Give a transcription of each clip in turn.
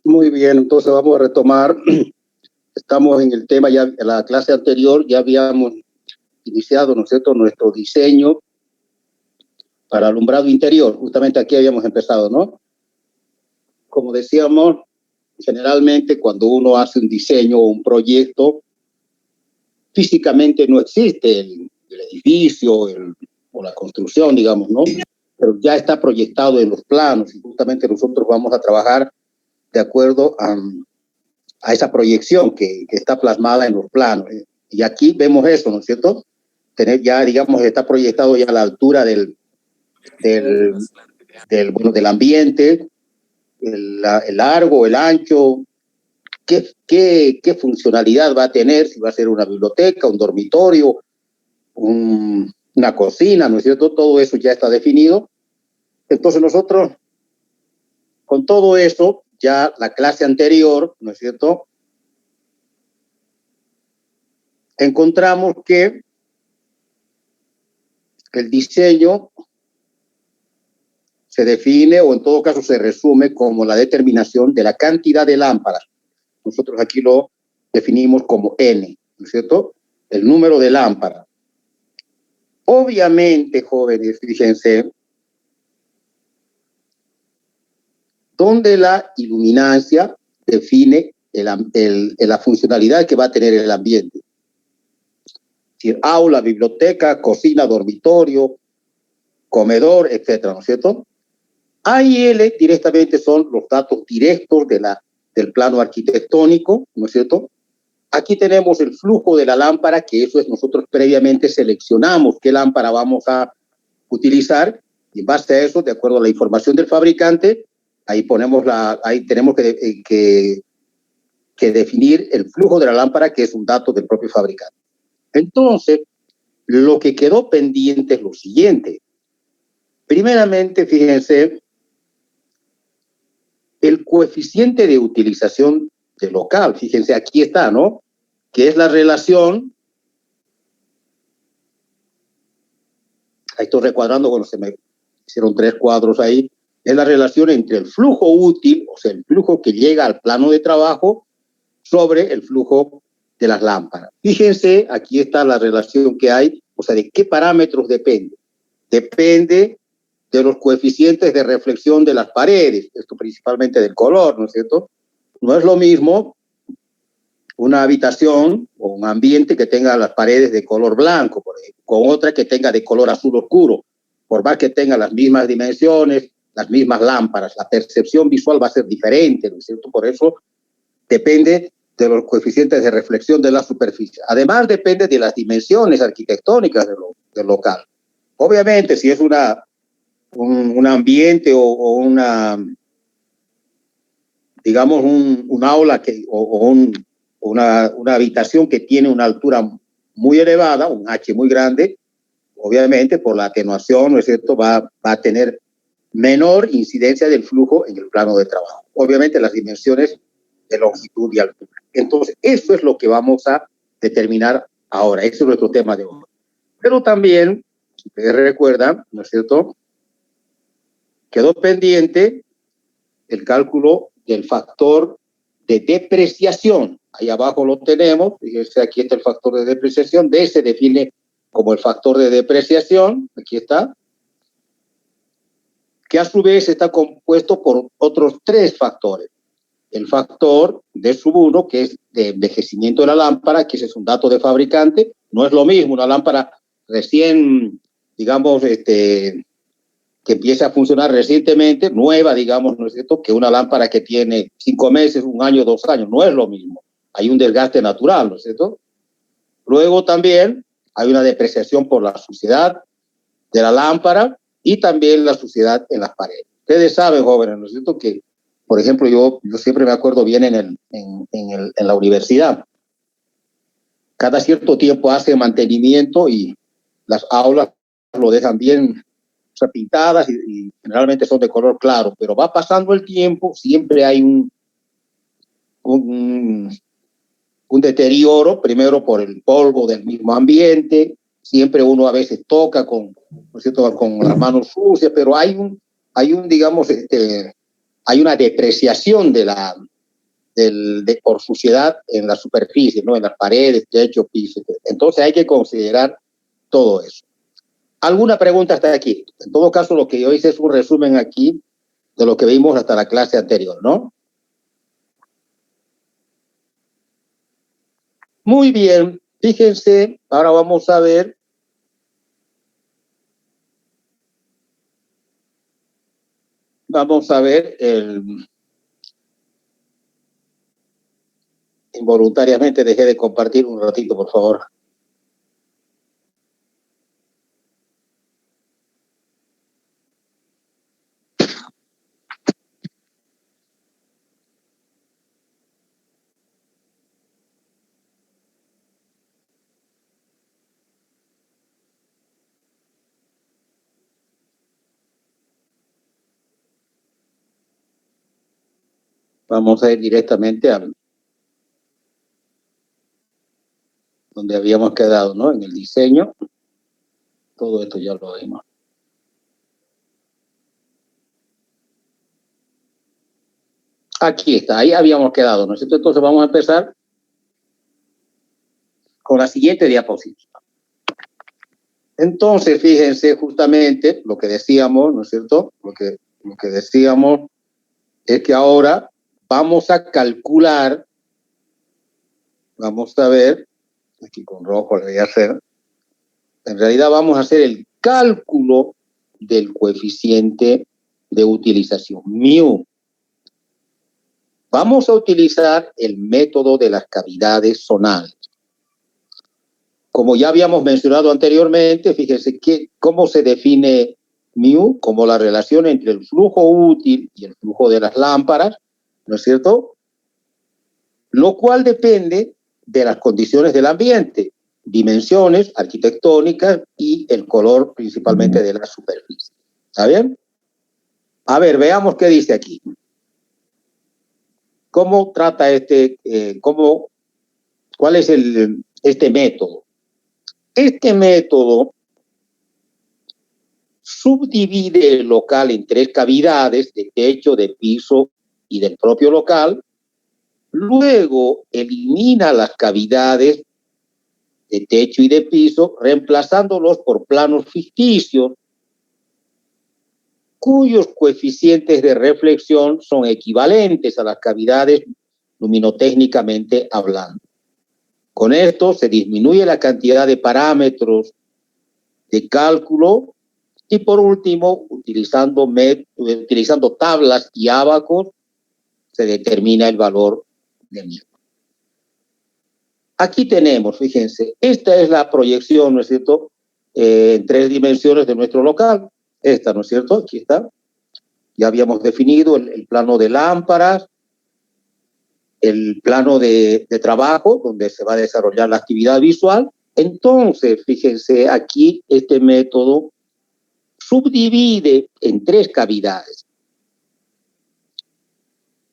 Muy bien, entonces vamos a retomar. Estamos en el tema, ya en la clase anterior ya habíamos iniciado, ¿no es cierto?, nuestro diseño para alumbrado interior. Justamente aquí habíamos empezado, ¿no? Como decíamos, generalmente cuando uno hace un diseño o un proyecto, físicamente no existe el edificio o la construcción, digamos, ¿no? Pero ya está proyectado en los planos y justamente nosotros vamos a trabajar de acuerdo a esa proyección que está plasmada en los planos. Y aquí vemos eso, ¿no es cierto? Tener ya, digamos, está proyectado ya a la altura del ambiente, el largo, el ancho, qué funcionalidad va a tener, si va a ser una biblioteca, un dormitorio, una cocina, ¿no es cierto? Todo eso ya está definido. Entonces nosotros, con todo eso, ya la clase anterior, ¿no es cierto?, encontramos que el diseño se define, o en todo caso se resume, como la determinación de la cantidad de lámparas. Nosotros aquí lo definimos como N, ¿no es cierto? El número de lámparas. Obviamente, jóvenes, fíjense, donde la iluminancia define la funcionalidad que va a tener el ambiente. Es decir, aula, biblioteca, cocina, dormitorio, comedor, etcétera, ¿no es cierto? A y L directamente son los datos directos del plano arquitectónico, ¿no es cierto? Aquí tenemos el flujo de la lámpara, que eso es nosotros previamente seleccionamos qué lámpara vamos a utilizar, y en base a eso, de acuerdo a la información del fabricante, ahí tenemos que definir el flujo de la lámpara, que es un dato del propio fabricante. Entonces, lo que quedó pendiente es lo siguiente. Primeramente, fíjense, el coeficiente de utilización del local. Fíjense, aquí está, ¿no? Que es la relación. Ahí estoy recuadrando, bueno, se me hicieron 3 cuadros ahí. Es la relación entre el flujo útil, o sea, el flujo que llega al plano de trabajo, sobre el flujo de las lámparas. Fíjense, aquí está la relación que hay, o sea, ¿de qué parámetros depende? Depende de los coeficientes de reflexión de las paredes, esto principalmente del color, ¿no es cierto? No es lo mismo una habitación o un ambiente que tenga las paredes de color blanco, por ejemplo, con otra que tenga de color azul oscuro, por más que tenga las mismas dimensiones, las mismas lámparas, la percepción visual va a ser diferente, ¿no es cierto? Por eso depende de los coeficientes de reflexión de la superficie. Además, depende de las dimensiones arquitectónicas del local. Obviamente, si es un ambiente o una, digamos, un aula una habitación que tiene una altura muy elevada, un H muy grande, obviamente por la atenuación, ¿no es cierto?, va a tener menor incidencia del flujo en el plano de trabajo. Obviamente las dimensiones de longitud y altura. Entonces, eso es lo que vamos a determinar ahora. Ese es nuestro tema de hoy. Pero también, si ustedes recuerdan, ¿no es cierto?, quedó pendiente el cálculo del factor de depreciación. Ahí abajo lo tenemos, fíjense, aquí está el factor de depreciación, D se define como el factor de depreciación, aquí está, que a su vez está compuesto por otros 3 factores. El factor D sub 1, que es de envejecimiento de la lámpara, que ese es un dato de fabricante, no es lo mismo una lámpara recién, digamos, que empieza a funcionar recientemente, nueva, digamos, ¿no es cierto?, que una lámpara que tiene 5 meses, 1 año, 2 años, no es lo mismo. Hay un desgaste natural, ¿no es cierto? Luego también hay una depreciación por la suciedad de la lámpara y también la suciedad en las paredes. Ustedes saben, jóvenes, ¿no es cierto?, que, por ejemplo, yo siempre me acuerdo bien en la universidad. Cada cierto tiempo hace mantenimiento y las aulas lo dejan bien, o sea, pintadas y generalmente son de color claro, pero va pasando el tiempo, siempre hay un deterioro, primero por el polvo del mismo ambiente, siempre uno a veces toca con, ¿no es cierto?, con las manos sucias, pero hay digamos, hay una depreciación por suciedad en la superficie, ¿no?, en las paredes, techo, piso. Entonces hay que considerar todo eso. ¿Alguna pregunta hasta aquí? En todo caso, lo que yo hice es un resumen aquí de lo que vimos hasta la clase anterior, ¿no? Muy bien, fíjense, ahora vamos a ver involuntariamente dejé de compartir un ratito, por favor. Vamos a ir directamente a donde habíamos quedado, ¿no? En el diseño. Todo esto ya lo vimos. Aquí está, ahí habíamos quedado, ¿no es cierto? Entonces vamos a empezar con la siguiente diapositiva. Entonces, fíjense justamente lo que decíamos, ¿no es cierto? Lo que decíamos es que ahora vamos a calcular, vamos a ver, aquí con rojo le voy a hacer, en realidad vamos a hacer el cálculo del coeficiente de utilización, mu. Vamos a utilizar el método de las cavidades zonales. Como ya habíamos mencionado anteriormente, fíjense cómo se define mu como la relación entre el flujo útil y el flujo de las lámparas, ¿no es cierto? Lo cual depende de las condiciones del ambiente, dimensiones arquitectónicas y el color principalmente de la superficie. ¿Está bien? A ver, veamos qué dice aquí. ¿Cómo trata cuál es este método? Este método subdivide el local en 3 cavidades de techo, de piso y del propio local. Luego elimina las cavidades de techo y de piso, reemplazándolos por planos ficticios cuyos coeficientes de reflexión son equivalentes a las cavidades luminotécnicamente hablando. Con esto se disminuye la cantidad de parámetros de cálculo y por último, utilizando tablas y ábacos, se determina el valor de mu. Aquí tenemos, fíjense, esta es la proyección, ¿no es cierto?, en 3 dimensiones de nuestro local. Esta, ¿no es cierto? Aquí está. Ya habíamos definido el plano de lámparas, el plano de trabajo, donde se va a desarrollar la actividad visual. Entonces, fíjense, aquí este método subdivide en 3 cavidades.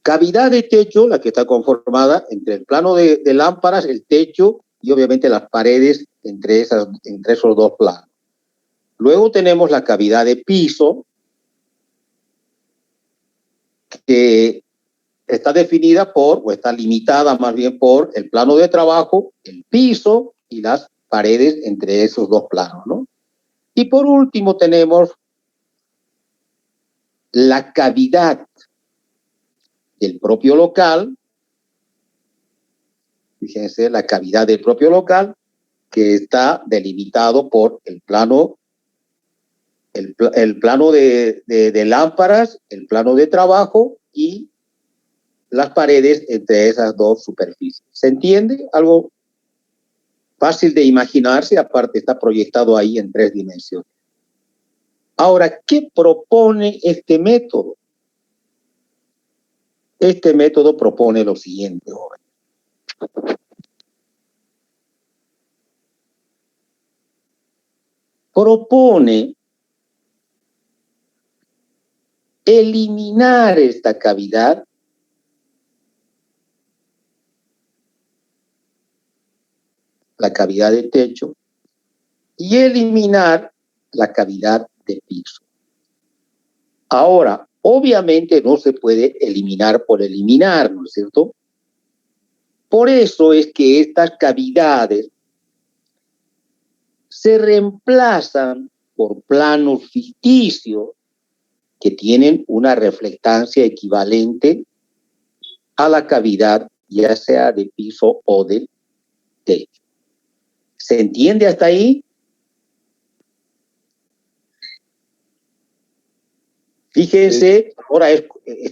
Cavidad de techo, la que está conformada entre el plano de lámparas, el techo y obviamente las paredes entre esos 2 planos. Luego tenemos la cavidad de piso, que está definida o está limitada más bien por el plano de trabajo, el piso y las paredes entre esos 2 planos, ¿no? Y por último tenemos la cavidad del propio local, fíjense, la cavidad del propio local, que está delimitado por el plano de lámparas, el plano de trabajo y las paredes entre esas 2 superficies. ¿Se entiende? Algo fácil de imaginarse, aparte está proyectado ahí en 3 dimensiones. Ahora, ¿qué propone este método? Este método propone lo siguiente, joven. Propone eliminar esta cavidad la cavidad de techo y eliminar la cavidad de piso. Ahora, obviamente no se puede eliminar por eliminar, ¿no es cierto? Por eso es que estas cavidades se reemplazan por planos ficticios que tienen una reflectancia equivalente a la cavidad, ya sea de piso o de techo. ¿Se entiende hasta ahí? Fíjense, ahora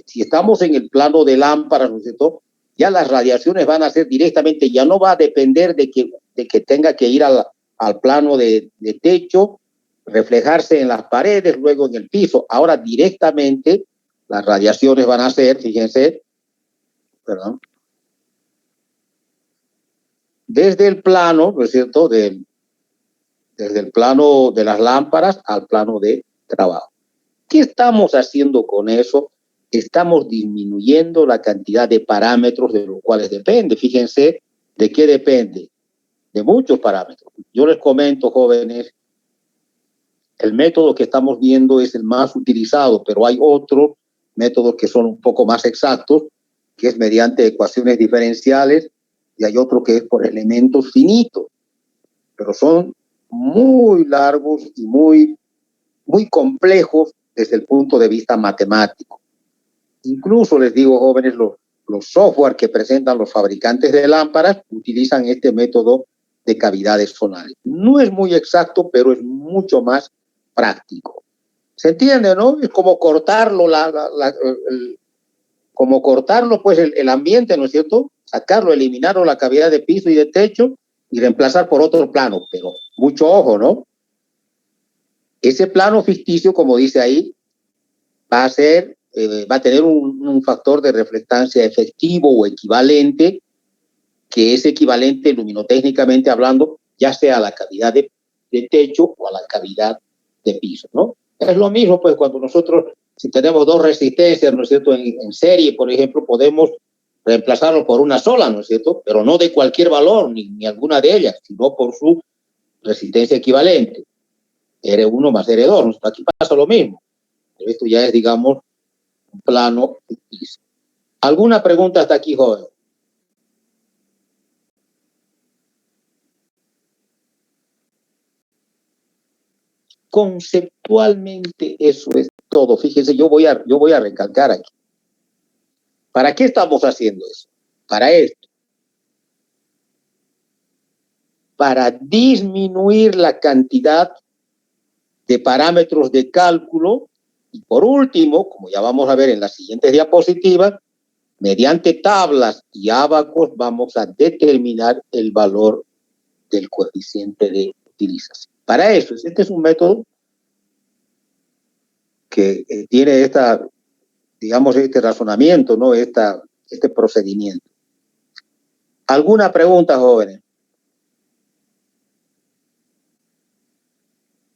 si estamos en el plano de lámparas, ¿no es cierto? Ya las radiaciones van a ser directamente, ya no va a depender de que tenga que ir al plano de techo, reflejarse en las paredes, luego en el piso. Ahora directamente las radiaciones van a ser, fíjense, perdón, desde el plano, ¿no es cierto? Desde el plano de las lámparas al plano de trabajo. ¿Qué estamos haciendo con eso? Estamos disminuyendo la cantidad de parámetros de los cuales depende. Fíjense de qué depende. De muchos parámetros. Yo les comento, jóvenes, el método que estamos viendo es el más utilizado, pero hay otros métodos que son un poco más exactos, que es mediante ecuaciones diferenciales, y hay otro que es por elementos finitos, pero son muy largos y muy complejos desde el punto de vista matemático. Incluso les digo, jóvenes, los software que presentan los fabricantes de lámparas utilizan este método de cavidades zonales. No es muy exacto, pero es mucho más práctico. ¿Se entiende, no? Es como cortarlo, como cortarlo, pues, el ambiente, ¿no es cierto? Sacarlo, eliminarlo, la cavidad de piso y de techo y reemplazar por otro plano, pero mucho ojo, ¿no? Ese plano ficticio, como dice ahí, va a tener un factor de reflectancia efectivo o equivalente, que es equivalente luminotécnicamente hablando, ya sea a la cavidad de techo o a la cavidad de piso, ¿no? Es lo mismo, pues, cuando nosotros, si tenemos dos resistencias, ¿no es cierto?, en serie, por ejemplo, podemos reemplazarlo por una sola, ¿no es cierto?, pero no de cualquier valor, ni alguna de ellas, sino por su resistencia equivalente. R1 más R2, ¿no? Aquí pasa lo mismo. Pero esto ya es, digamos, un plano ficticio. ¿Alguna pregunta hasta aquí, joven? Conceptualmente eso es todo. Fíjense, yo voy a recalcar aquí. ¿Para qué estamos haciendo eso? Para esto. Para disminuir la cantidad de parámetros de cálculo y, por último, como ya vamos a ver en las siguientes diapositivas, mediante tablas y ábacos vamos a determinar el valor del coeficiente de utilización. Para eso, este es un método que tiene digamos, este razonamiento, ¿no? Este procedimiento. ¿Alguna pregunta, jóvenes?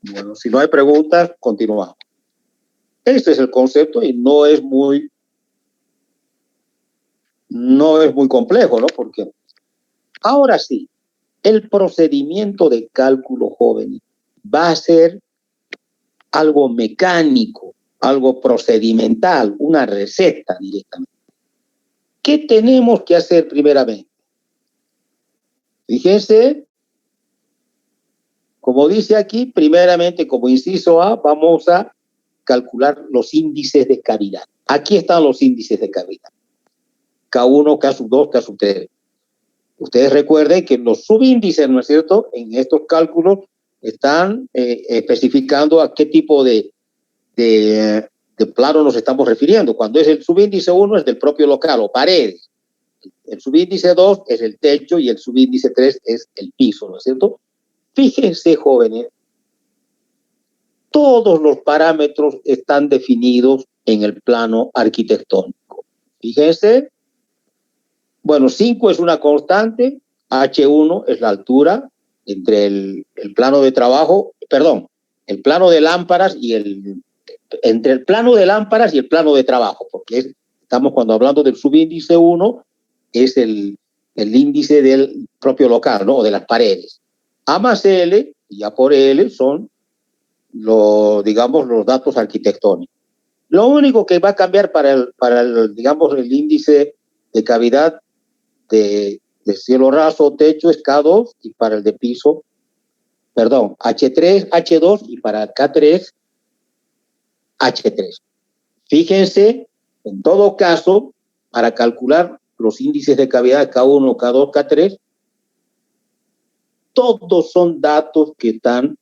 Bueno, si no hay preguntas, continuamos. Este es el concepto y no es muy complejo, ¿no? Porque ahora sí, el procedimiento de cálculo, jóvenes, va a ser algo mecánico, algo procedimental, una receta directamente. ¿Qué tenemos que hacer primeramente? Fíjense, como dice aquí, primeramente, como inciso A, vamos a calcular los índices de cavidad. Aquí están los índices de cavidad. K1, K2, K3. Ustedes recuerden que los subíndices, ¿no es cierto?, en estos cálculos están especificando a qué tipo de plano nos estamos refiriendo. Cuando es el subíndice 1 es del propio local o paredes. El subíndice 2 es el techo y el subíndice 3 es el piso, ¿no es cierto? Fíjense, jóvenes, todos los parámetros están definidos en el plano arquitectónico. Fíjense, bueno, 5 es una constante, H1 es la altura entre el plano de trabajo, perdón, el plano de lámparas y entre el plano de lámparas y el plano de trabajo, porque estamos cuando hablando del subíndice 1, es el índice del propio local, ¿no? O de las paredes. A más L y ya por L son digamos, los datos arquitectónicos. Lo único que va a cambiar para el digamos, el índice de cavidad de cielo raso o techo es K2 y para el de piso, perdón, H3, H2 y para el K3, H3. Fíjense, en todo caso, para calcular los índices de cavidad K1, K2, K3, todos son datos que están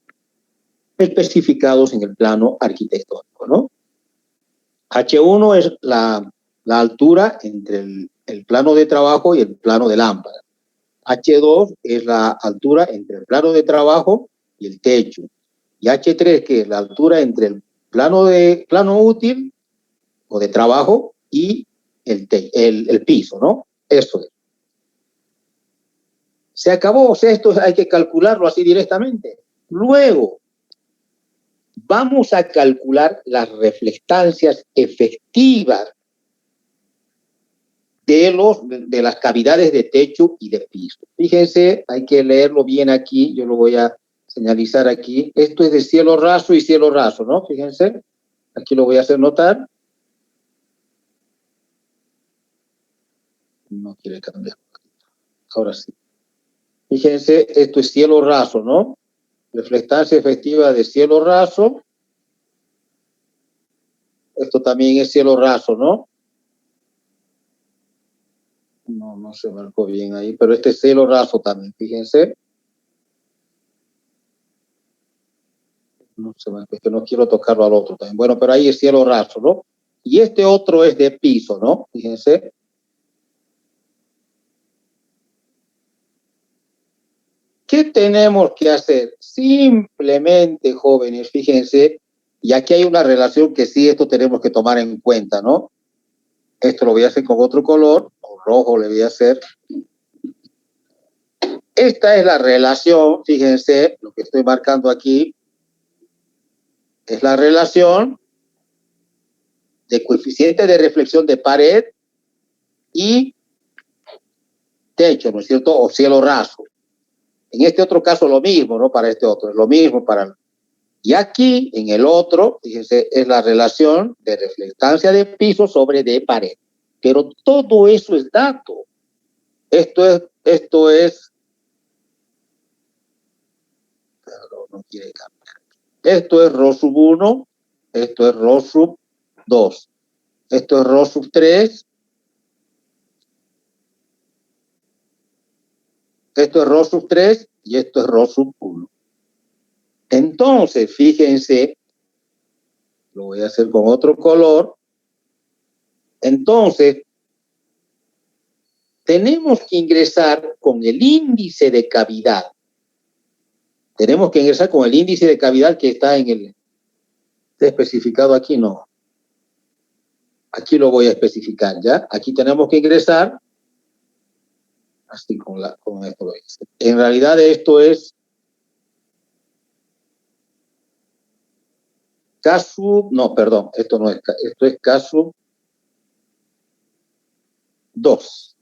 especificados en el plano arquitectónico, ¿no? H1 es la altura entre el plano de trabajo y el plano de lámpara. H2 es la altura entre el plano de trabajo y el techo. Y H3, que es la altura entre el plano útil o de trabajo y el piso, ¿no? Eso es. Se acabó, o sea, esto hay que calcularlo así directamente. Luego, vamos a calcular las reflectancias efectivas de las cavidades de techo y de piso. Fíjense, hay que leerlo bien aquí, yo lo voy a señalizar aquí. Esto es de cielo raso y cielo raso, ¿no? Fíjense, aquí lo voy a hacer notar. No quiere cambiar. Ahora sí. Fíjense, esto es cielo raso, ¿no? Reflectancia efectiva de cielo raso. Esto también es cielo raso, ¿no? No se marcó bien ahí, pero este es cielo raso también, fíjense. No se marcó, es que no quiero tocarlo al otro también. Bueno, pero ahí es cielo raso, ¿no? Y este otro es de piso, ¿no? Fíjense. ¿Qué tenemos que hacer? Simplemente, jóvenes, fíjense, y aquí hay una relación que sí, esto tenemos que tomar en cuenta, ¿no? Esto lo voy a hacer con otro color, o rojo le voy a hacer. Esta es la relación, fíjense, lo que estoy marcando aquí, es la relación de coeficiente de reflexión de pared y techo, ¿no es cierto? O cielo raso. En este otro caso lo mismo, ¿no? Para este otro, es lo mismo para... Y aquí, en el otro, fíjense, es la relación de reflectancia de piso sobre de pared. Pero todo eso es dato. Esto es, perdón, no quiere cambiar. Esto es Rho sub 1, esto es Rho sub 2, esto es Rho sub 3, esto es Rho sub 3 y esto es Rho sub 1. Entonces, fíjense, lo voy a hacer con otro color. Entonces, tenemos que ingresar con el índice de cavidad. Tenemos que ingresar con el índice de cavidad que está en el... ¿Está especificado aquí? No. Aquí lo voy a especificar, ¿ya? Aquí tenemos que ingresar, así con esto lo hice. En realidad esto es caso, no, perdón, esto no es, esto es caso 2.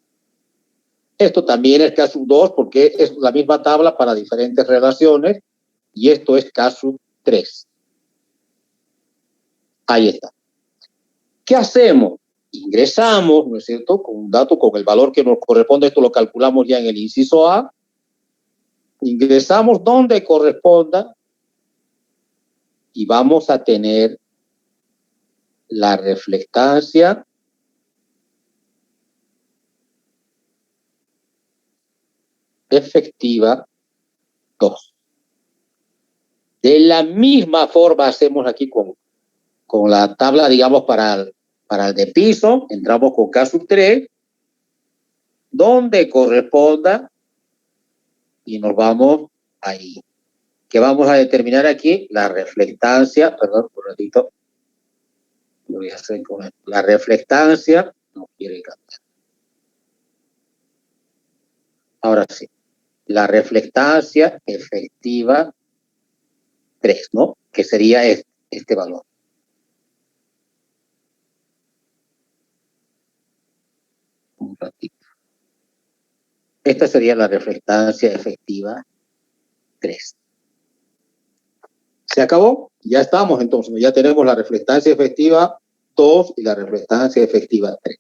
Esto también es caso 2 porque es la misma tabla para diferentes relaciones y esto es caso 3. Ahí está. ¿Qué hacemos? Ingresamos, ¿no es cierto?, con un dato, con el valor que nos corresponde, esto lo calculamos ya en el inciso A, ingresamos donde corresponda y vamos a tener la reflectancia efectiva 2. De la misma forma hacemos aquí con la tabla, digamos, para el de piso, entramos con K sub 3, donde corresponda, y nos vamos ahí. ¿Qué vamos a determinar aquí? La reflectancia, perdón, un ratito, lo voy a hacer con esto. La reflectancia, no quiere cambiar. Ahora sí, la reflectancia efectiva 3, ¿no? Que sería este valor. Un ratito. Esta sería la reflectancia efectiva 3. Se acabó, ya estamos entonces, ya tenemos la reflectancia efectiva 2 y la reflectancia efectiva 3.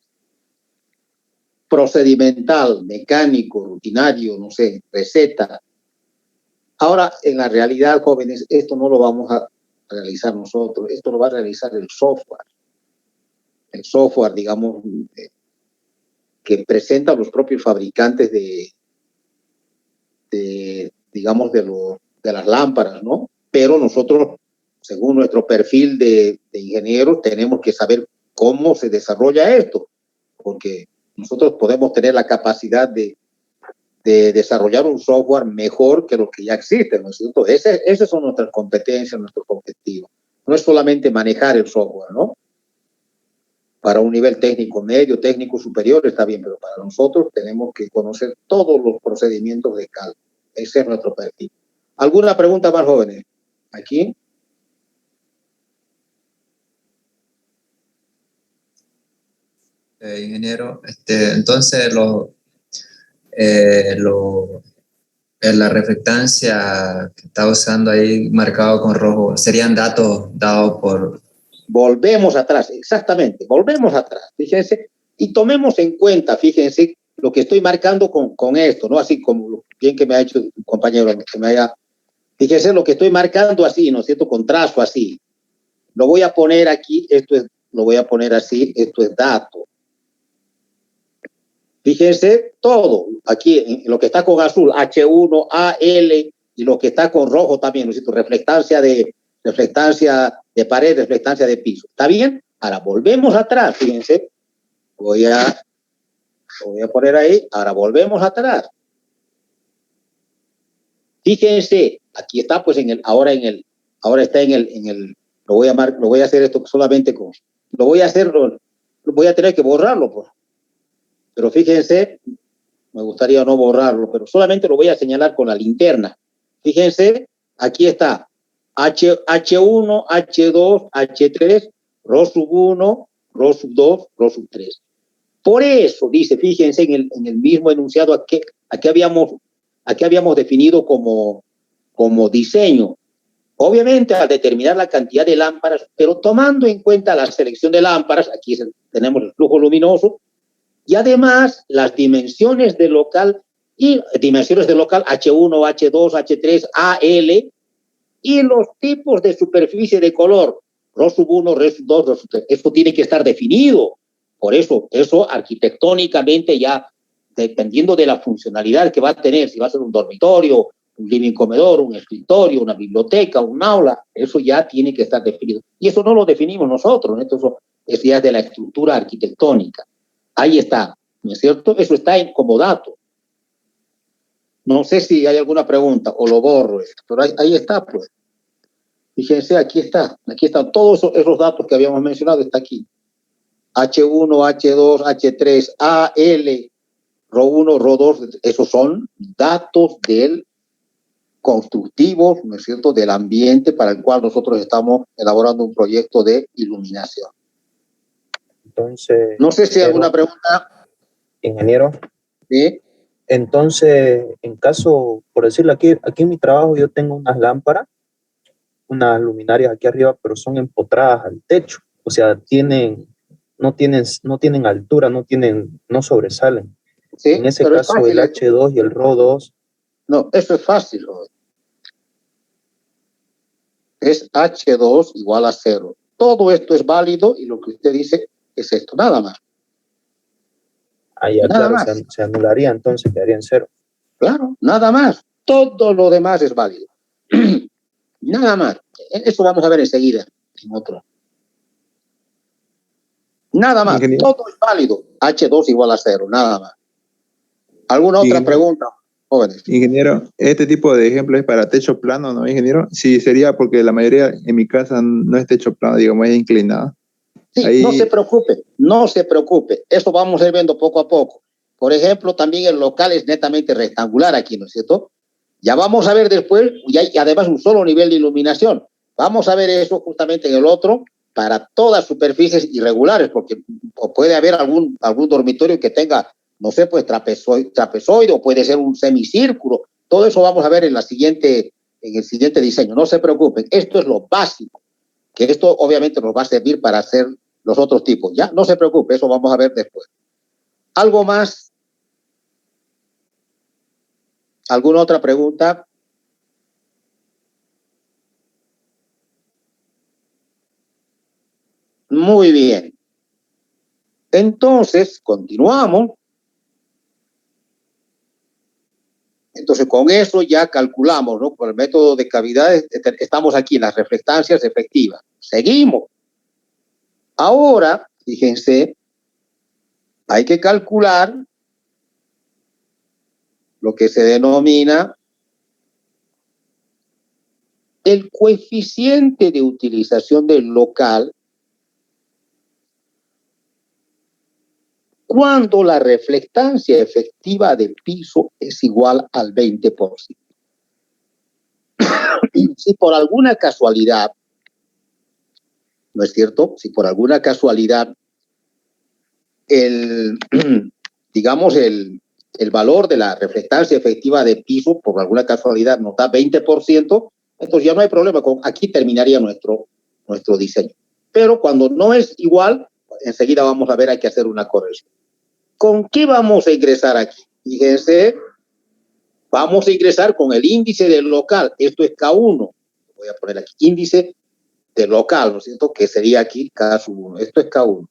Procedimental, mecánico, rutinario, no sé, receta. Ahora, en la realidad, jóvenes, esto no lo vamos a realizar nosotros, esto lo va a realizar el software. El software, digamos, que presentan los propios fabricantes digamos, de las lámparas, ¿no? Pero nosotros, según nuestro perfil de ingenieros, tenemos que saber cómo se desarrolla esto, porque nosotros podemos tener la capacidad de desarrollar un software mejor que los que ya existen, ¿no es cierto? Esas son nuestras competencias, nuestros objetivos. No es solamente manejar el software, ¿no? Para un nivel técnico medio, técnico superior está bien, pero para nosotros tenemos que conocer todos los procedimientos de cálculo. Ese es nuestro perfil. ¿Alguna pregunta más, jóvenes? Aquí. Ingeniero, entonces la reflectancia que está usando ahí marcado con rojo, ¿serían datos dados por...? Volvemos atrás, exactamente, volvemos atrás, fíjense, y tomemos en cuenta, fíjense, lo que estoy marcando con esto, ¿no? Así como lo bien que me ha hecho el compañero, que me haya... Fíjense lo que estoy marcando así, ¿no es cierto? Con trazo así. Lo voy a poner aquí, lo voy a poner así, esto es dato. Fíjense todo, aquí, lo que está con azul, H1, AL, y lo que está con rojo también, ¿no es cierto? Reflectancia de pared, reflectancia de piso. ¿Está bien? Ahora volvemos atrás, fíjense. Voy a poner ahí, ahora volvemos atrás. Fíjense, aquí está, pues ahora está en el, lo voy a hacer esto solamente con, voy a tener que borrarlo, pues. Pero fíjense, me gustaría no borrarlo, pero solamente lo voy a señalar con la linterna. Fíjense, aquí está H1, H2, H3, RO1, RO2, RO3. Por eso, dice, fíjense en el mismo enunciado aquí habíamos definido como diseño. Obviamente, al determinar la cantidad de lámparas, pero tomando en cuenta la selección de lámparas, aquí tenemos el flujo luminoso, y además las dimensiones del local H1, H2, H3, AL, y los tipos de superficie de color, RO1, RO2, RO3. Esto tiene que estar definido. Por eso arquitectónicamente ya, dependiendo de la funcionalidad que va a tener, si va a ser un dormitorio, un living comedor, un escritorio, una biblioteca, un aula, eso ya tiene que estar definido. Y eso no lo definimos nosotros, ¿no? Eso es ya de la estructura arquitectónica. Ahí está, ¿no es cierto? Eso está como dato. No sé si hay alguna pregunta o lo borro, pero ahí está, pues. Fíjense, aquí están todos esos datos que habíamos mencionado, está aquí. H1, H2, H3, AL, RO1, RO2, esos son datos del constructivos, ¿no es cierto?, del ambiente para el cual nosotros estamos elaborando un proyecto de iluminación. Entonces, no sé si hay alguna pregunta. Ingeniero. Sí. Entonces, en caso, por decirlo aquí en mi trabajo yo tengo unas lámparas, unas luminarias aquí arriba, pero son empotradas al techo. O sea, no tienen altura, no sobresalen. Sí, en ese caso, el H2 y el RO2. No, eso es fácil, Robert. Es H2 igual a 0. Todo esto es válido y lo que usted dice es esto, nada más. Ya, claro, se anularía, entonces quedaría en 0. Claro, nada más. Todo lo demás es válido. Nada más. Eso vamos a ver enseguida en otro. Nada más. Ingeniero. Todo es válido. H2 igual a 0, nada más. ¿Alguna otra pregunta, jóvenes? Ingeniero, este tipo de ejemplo es para techo plano, ¿no, ingeniero? Sí, sería porque la mayoría en mi casa no es techo plano, digamos, es inclinado. Sí, ahí... no se preocupe. Eso vamos a ir viendo poco a poco. Por ejemplo, también el local es netamente rectangular aquí, ¿no es cierto? Ya vamos a ver después, y hay además un solo nivel de iluminación. Vamos a ver eso justamente en el otro para todas superficies irregulares, porque puede haber algún dormitorio que tenga, no sé, pues trapezoide o puede ser un semicírculo. Todo eso vamos a ver en la siguiente en el siguiente diseño. No se preocupen, esto es lo básico, que esto obviamente nos va a servir para hacer los otros tipos. Ya, no se preocupe, eso vamos a ver después. ¿Algo más? ¿Alguna otra pregunta? Muy bien. Entonces, continuamos. Entonces, con eso ya calculamos, ¿no? Con el método de cavidades, estamos aquí en las reflectancias efectivas. Seguimos. Ahora, fíjense, hay que calcular lo que se denomina el coeficiente de utilización del local cuando la reflectancia efectiva de piso es igual al 20%. Si por alguna casualidad, ¿no es cierto? Si por alguna casualidad digamos, el valor de la reflectancia efectiva de piso, por alguna casualidad, nos da 20%, entonces ya no hay problema. Aquí terminaría nuestro diseño. Pero cuando no es igual, enseguida vamos a ver, hay que hacer una corrección. ¿Con qué vamos a ingresar aquí? Fíjense, vamos a ingresar con el índice del local. Esto es K1. Voy a poner aquí índice del local, ¿no es cierto? Que sería aquí K1. Esto es K1.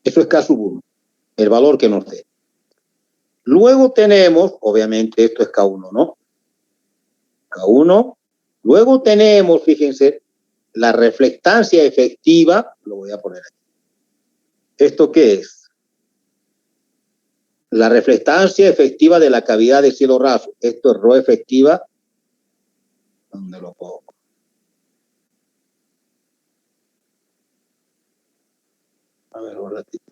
Eso es K1, el valor que nos dé. Luego tenemos, obviamente, esto es K1, ¿no? K1. Luego tenemos, fíjense, la reflectancia efectiva, lo voy a poner aquí. ¿Esto qué es? La reflectancia efectiva de la cavidad de cielo raso. Esto es ρ efectiva. ¿Dónde lo pongo? A ver, un ratito.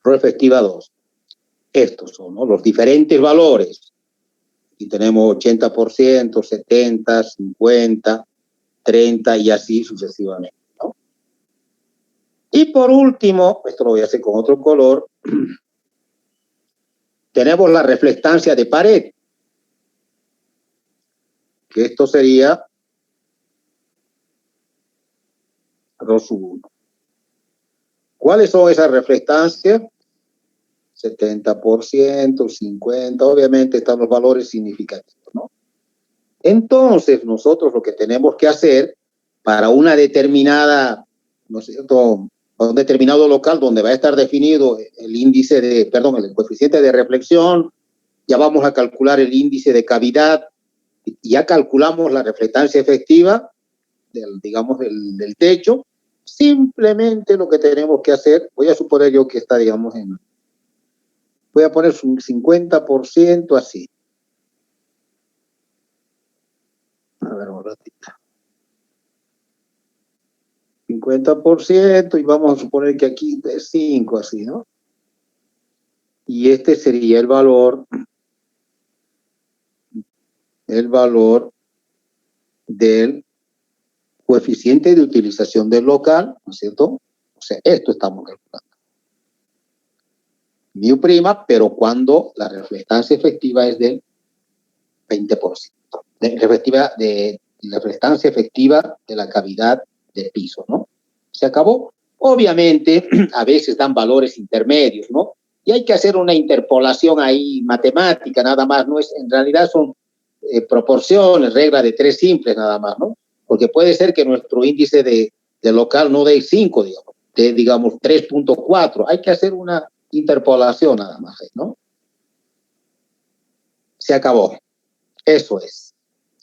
ρ efectiva 2. Estos son, ¿no?, los diferentes valores. Aquí tenemos 80%, 70%, 50%, 30% y así sucesivamente, ¿no? Y por último, esto lo voy a hacer con otro color, tenemos la reflectancia de pared, que esto sería ρ1. ¿Cuáles son esas reflectancias? 70%, 50%, obviamente están los valores significativos, ¿no? Entonces, nosotros lo que tenemos que hacer para una determinada, ¿no es cierto?, para un determinado local donde va a estar definido el índice de, perdón, el coeficiente de reflexión, ya vamos a calcular el índice de cavidad, ya calculamos la reflectancia efectiva del, digamos, del techo. Simplemente lo que tenemos que hacer, voy a suponer yo que está, digamos, voy a poner un 50% así. A ver, un ratito. 50% y vamos a suponer que aquí es 5, así, ¿no? Y este sería el valor del coeficiente de utilización del local, ¿no es cierto? O sea, esto estamos calculando. Mu prima, pero cuando la reflectancia efectiva es del 20%. La reflectancia efectiva de la cavidad del piso, ¿no? Se acabó. Obviamente, a veces dan valores intermedios, ¿no? Y hay que hacer una interpolación ahí matemática, nada más. No es, en realidad son proporciones, regla de 3 simples, nada más, ¿no? Porque puede ser que nuestro índice de local no dé 5, digamos, de, digamos, 3.4. Hay que hacer una interpolación nada más, ¿no? Se acabó. Eso es.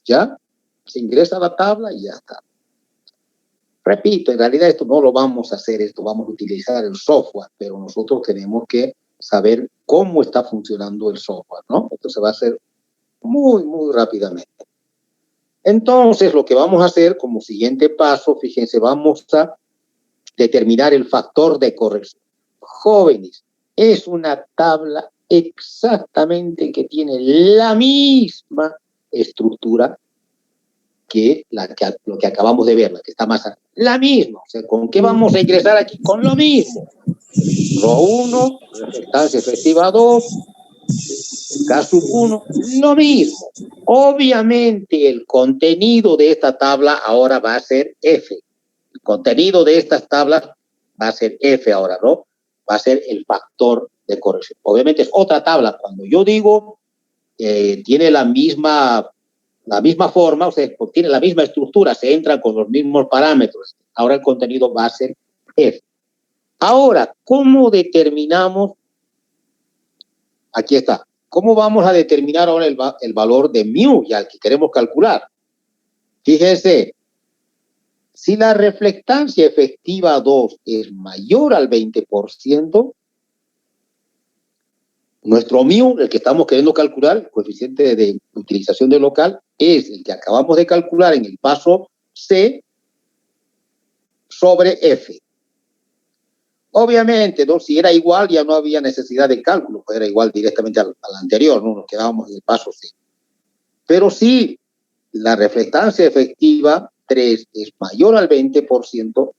¿Ya? Se ingresa a la tabla y ya está. Repito, en realidad esto no lo vamos a hacer, esto vamos a utilizar el software, pero nosotros tenemos que saber cómo está funcionando el software, ¿no? Esto se va a hacer muy, muy rápidamente. Entonces, lo que vamos a hacer como siguiente paso, fíjense, vamos a determinar el factor de corrección. Jóvenes, es una tabla exactamente que tiene la misma estructura que lo que acabamos de ver, la que está más arriba. La misma, o sea, ¿con qué vamos a ingresar aquí? Con lo mismo. Rho 1, reflectancia efectiva 2, K sub 1, lo mismo. Obviamente el contenido de esta tabla ahora va a ser F. El contenido de estas tablas va a ser F ahora, ¿no? Va a ser el factor de corrección. Obviamente es otra tabla. Cuando yo digo tiene la misma forma, o sea, tiene la misma estructura, se entran con los mismos parámetros. Ahora el contenido va a ser F. Ahora, ¿cómo determinamos? Aquí está. ¿Cómo vamos a determinar ahora el valor de mu, ya el que queremos calcular? Fíjense, si la reflectancia efectiva 2 es mayor al 20%, nuestro mu, el que estamos queriendo calcular, el coeficiente de utilización de local, es el que acabamos de calcular en el paso C sobre F. Obviamente, ¿no? Si era igual, ya no había necesidad de cálculo, pues era igual directamente al anterior, ¿no? Nos quedábamos en el paso C. Pero si la reflectancia efectiva 3 es mayor al 20%,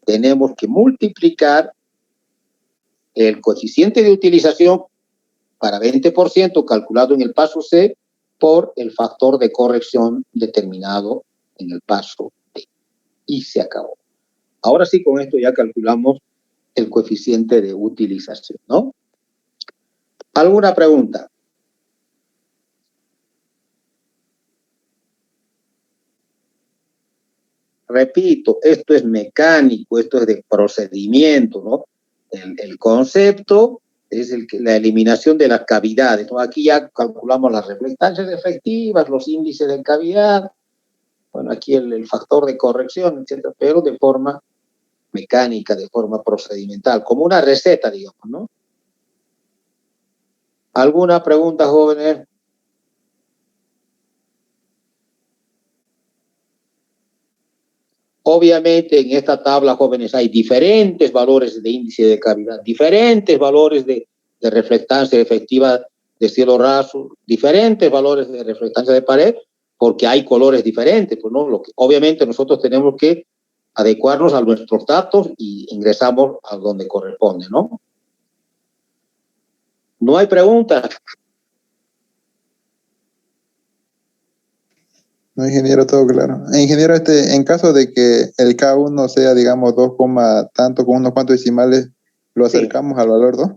tenemos que multiplicar el coeficiente de utilización para 20% calculado en el paso C por el factor de corrección determinado en el paso D. Y se acabó. Ahora sí, con esto ya calculamos el coeficiente de utilización, ¿no? ¿Alguna pregunta? Repito, esto es mecánico, esto es de procedimiento, ¿no? El concepto es la eliminación de las cavidades, ¿no? Aquí ya calculamos las reflectancias efectivas, los índices de cavidad, bueno, aquí el factor de corrección, etcétera, pero de forma mecánica, de forma procedimental, como una receta, digamos, ¿no? ¿Alguna pregunta, jóvenes? Obviamente en esta tabla, jóvenes, hay diferentes valores de índice de cavidad, diferentes valores de reflectancia efectiva de cielo raso, diferentes valores de reflectancia de pared, porque hay colores diferentes, pues, ¿no? Obviamente nosotros tenemos que adecuarnos a nuestros datos y ingresamos a donde corresponde, ¿no? ¿No hay preguntas? No, ingeniero, todo claro. Ingeniero, en caso de que el K1 sea, digamos, 2, tanto con unos cuantos decimales, ¿lo acercamos al valor 2?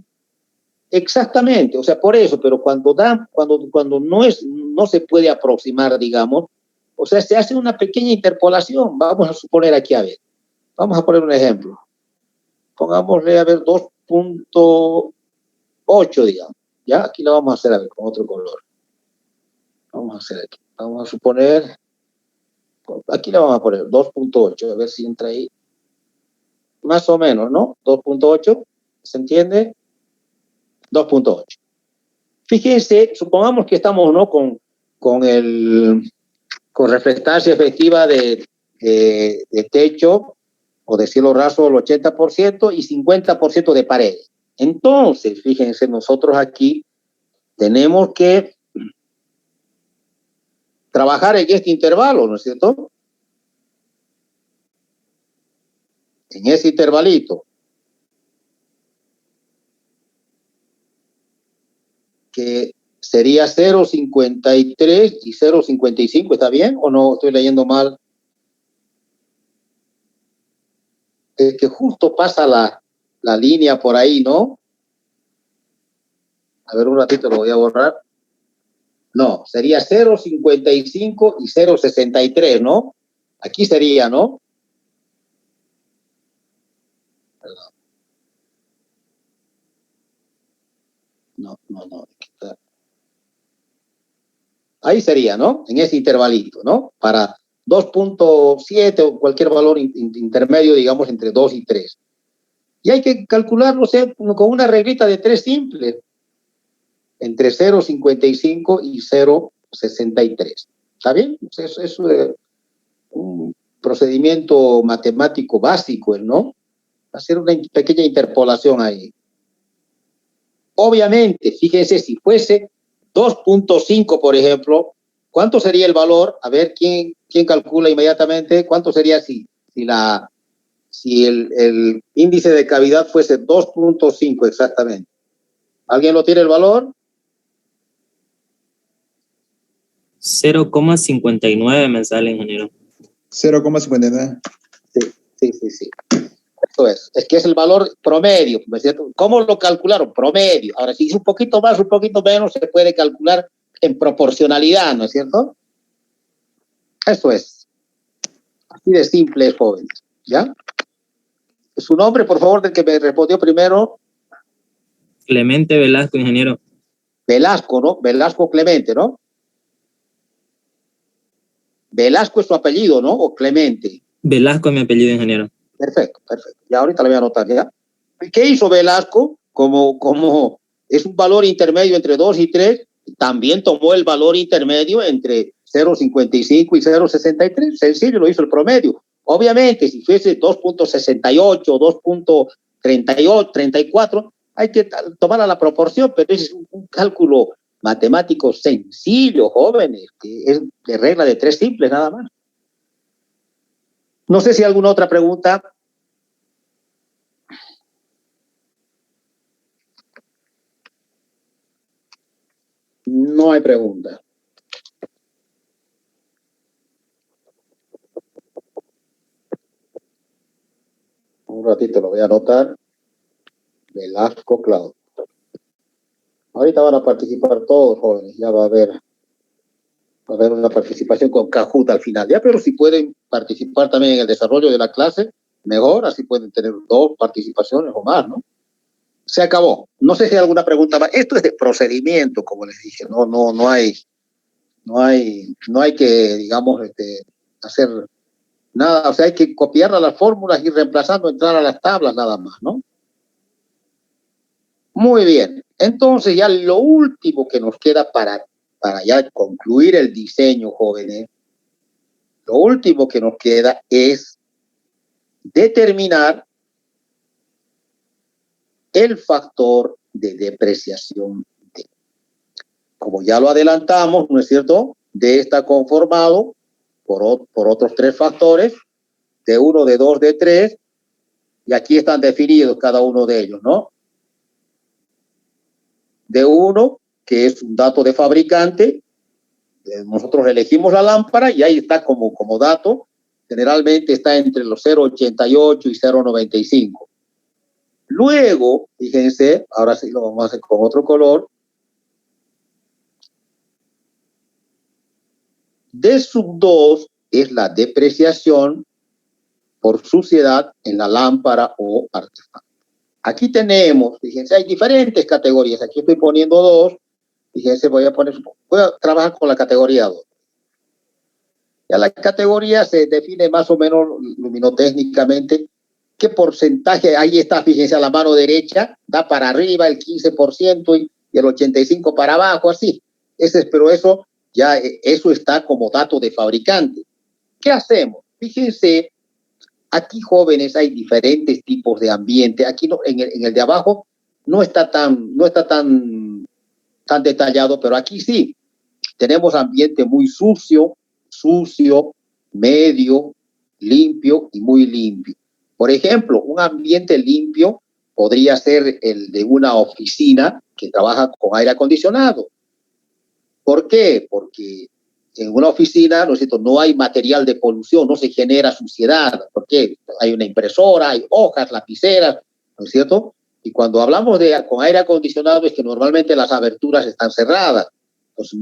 Exactamente, o sea, por eso, pero cuando no se puede aproximar, digamos, o sea, se hace una pequeña interpolación. Vamos a suponer aquí, a ver, vamos a poner un ejemplo. Pongámosle, a ver, 2.8, digamos. Ya, aquí lo vamos a hacer, a ver, con otro color. Vamos a hacer aquí. Vamos a suponer, aquí le vamos a poner 2.8, a ver si entra ahí. Más o menos, ¿no? 2.8, ¿se entiende? 2.8. Fíjense, supongamos que estamos, ¿no? con reflectancia efectiva de techo o de cielo raso el 80% y 50% de paredes. Entonces, fíjense, nosotros aquí tenemos que trabajar en este intervalo, ¿no es cierto? En ese intervalito. Que sería 0.53 y 0.55, ¿está bien? ¿O no estoy leyendo mal? Es que justo pasa la línea por ahí, ¿no? A ver, un ratito lo voy a borrar. No, sería 0.55 y 0.63, ¿no? Aquí sería, ¿no? Perdón. No. Ahí sería, ¿no? En ese intervalito, ¿no? Para 2.7 o cualquier valor intermedio, digamos, entre 2 y 3. Y hay que calcularlo, o sea, con una reglita de 3 simple, entre 0.55 y 0.63. ¿Está bien? Es un procedimiento matemático básico, ¿no? Hacer una pequeña interpolación ahí. Obviamente, fíjense, si fuese 2.5, por ejemplo, ¿cuánto sería el valor? A ver, ¿quién calcula inmediatamente? ¿Cuánto sería si el índice de cavidad fuese 2.5 exactamente? ¿Alguien lo tiene el valor? 0,59 me sale, ingeniero. 0,59. Sí. Eso es. Es que es el valor promedio, ¿no es cierto? ¿Cómo lo calcularon? Promedio. Ahora, si es un poquito más, un poquito menos, se puede calcular en proporcionalidad, ¿no es cierto? Eso es. Así de simple, jóvenes. ¿Ya? Su nombre, por favor, del que me respondió primero. Clemente Velasco, ingeniero. Velasco, ¿no? Velasco Clemente, ¿no? Velasco es su apellido, ¿no? O Clemente. Velasco es mi apellido, ingeniero. Perfecto. Ya ahorita lo voy a anotar, ¿ya? ¿Qué hizo Velasco? Como es un valor intermedio entre 2 y 3, también tomó el valor intermedio entre 0,55 y 0,63. Sencillo, lo hizo el promedio. Obviamente, si fuese 2.68, 2.38, 34, hay que tomar a la proporción, pero es un cálculo matemático sencillo, jóvenes, que es de regla de 3 simples nada más. No sé si hay alguna otra pregunta. No hay pregunta. Un ratito lo voy a anotar. Velasco Claudio. Ahorita van a participar todos, jóvenes. Ya va a haber una participación con Kahoot al final. Ya, pero si pueden participar también en el desarrollo de la clase, mejor. Así pueden tener 2 participaciones o más, ¿no? Se acabó. No sé si hay alguna pregunta más. Esto es de procedimiento, como les dije. No hay que, digamos, hacer nada. O sea, hay que copiar las fórmulas y reemplazando, entrar a las tablas nada más, ¿no? Muy bien. Entonces, ya lo último que nos queda para ya concluir el diseño, jóvenes, lo último que nos queda es determinar el factor de depreciación D. Como ya lo adelantamos, ¿no es cierto? D está conformado por otros 3 factores, D1, D2, D3, y aquí están definidos cada uno de ellos, ¿no? D1, que es un dato de fabricante, nosotros elegimos la lámpara y ahí está como dato, generalmente está entre los 0,88 y 0,95. Luego, fíjense, ahora sí lo vamos a hacer con otro color. D sub 2 es la depreciación por suciedad en la lámpara o artefacto. Aquí tenemos, fíjense, hay diferentes categorías. Aquí estoy poniendo 2. Fíjense, voy a trabajar con la categoría 2. Ya la categoría se define más o menos luminotécnicamente. ¿Qué porcentaje? Ahí está, fíjense, a la mano derecha, da para arriba el 15% y el 85% para abajo, así. Pero eso está como dato de fabricante. ¿Qué hacemos? Fíjense, aquí, jóvenes, hay diferentes tipos de ambiente. Aquí en el de abajo no está tan detallado, pero aquí sí. Tenemos ambiente muy sucio, medio, limpio y muy limpio. Por ejemplo, un ambiente limpio podría ser el de una oficina que trabaja con aire acondicionado. ¿Por qué? Porque en una oficina, ¿no es cierto?, no hay material de polución, no se genera suciedad. ¿Por qué? Hay una impresora, hay hojas, lapiceras, ¿no es cierto? Y cuando hablamos con aire acondicionado es que normalmente las aberturas están cerradas. Pues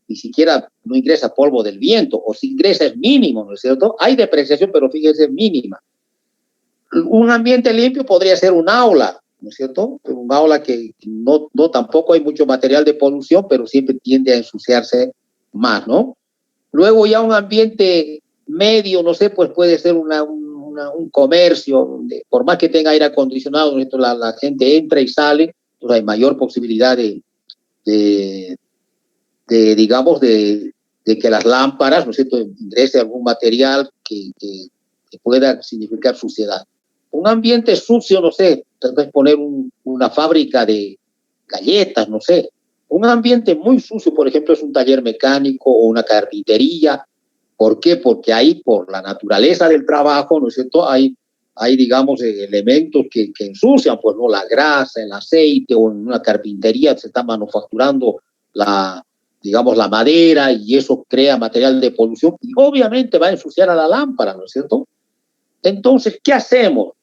ni siquiera no ingresa polvo del viento, o si ingresa es mínimo, ¿no es cierto? Hay depreciación, pero fíjense, mínima. Un ambiente limpio podría ser un aula, ¿no es cierto? Un aula que no tampoco hay mucho material de polución, pero siempre tiende a ensuciarse más, ¿no? Luego ya un ambiente medio, no sé, pues puede ser un comercio, donde por más que tenga aire acondicionado, ¿no es cierto?, la gente entra y sale, pues hay mayor posibilidad digamos, de que las lámparas, ¿no es cierto?, ingrese algún material que pueda significar suciedad. Un ambiente sucio, no sé, tal vez poner una fábrica de galletas, no sé, Un ambiente muy sucio, por ejemplo, es un taller mecánico o una carpintería. ¿Por qué? Porque ahí, por la naturaleza del trabajo, ¿no es cierto?, hay digamos, elementos que ensucian, pues, ¿no? La grasa, el aceite, o en una carpintería se está manufacturando digamos, la madera, y eso crea material de polución, y obviamente va a ensuciar a la lámpara, ¿no es cierto? Entonces, ¿qué hacemos?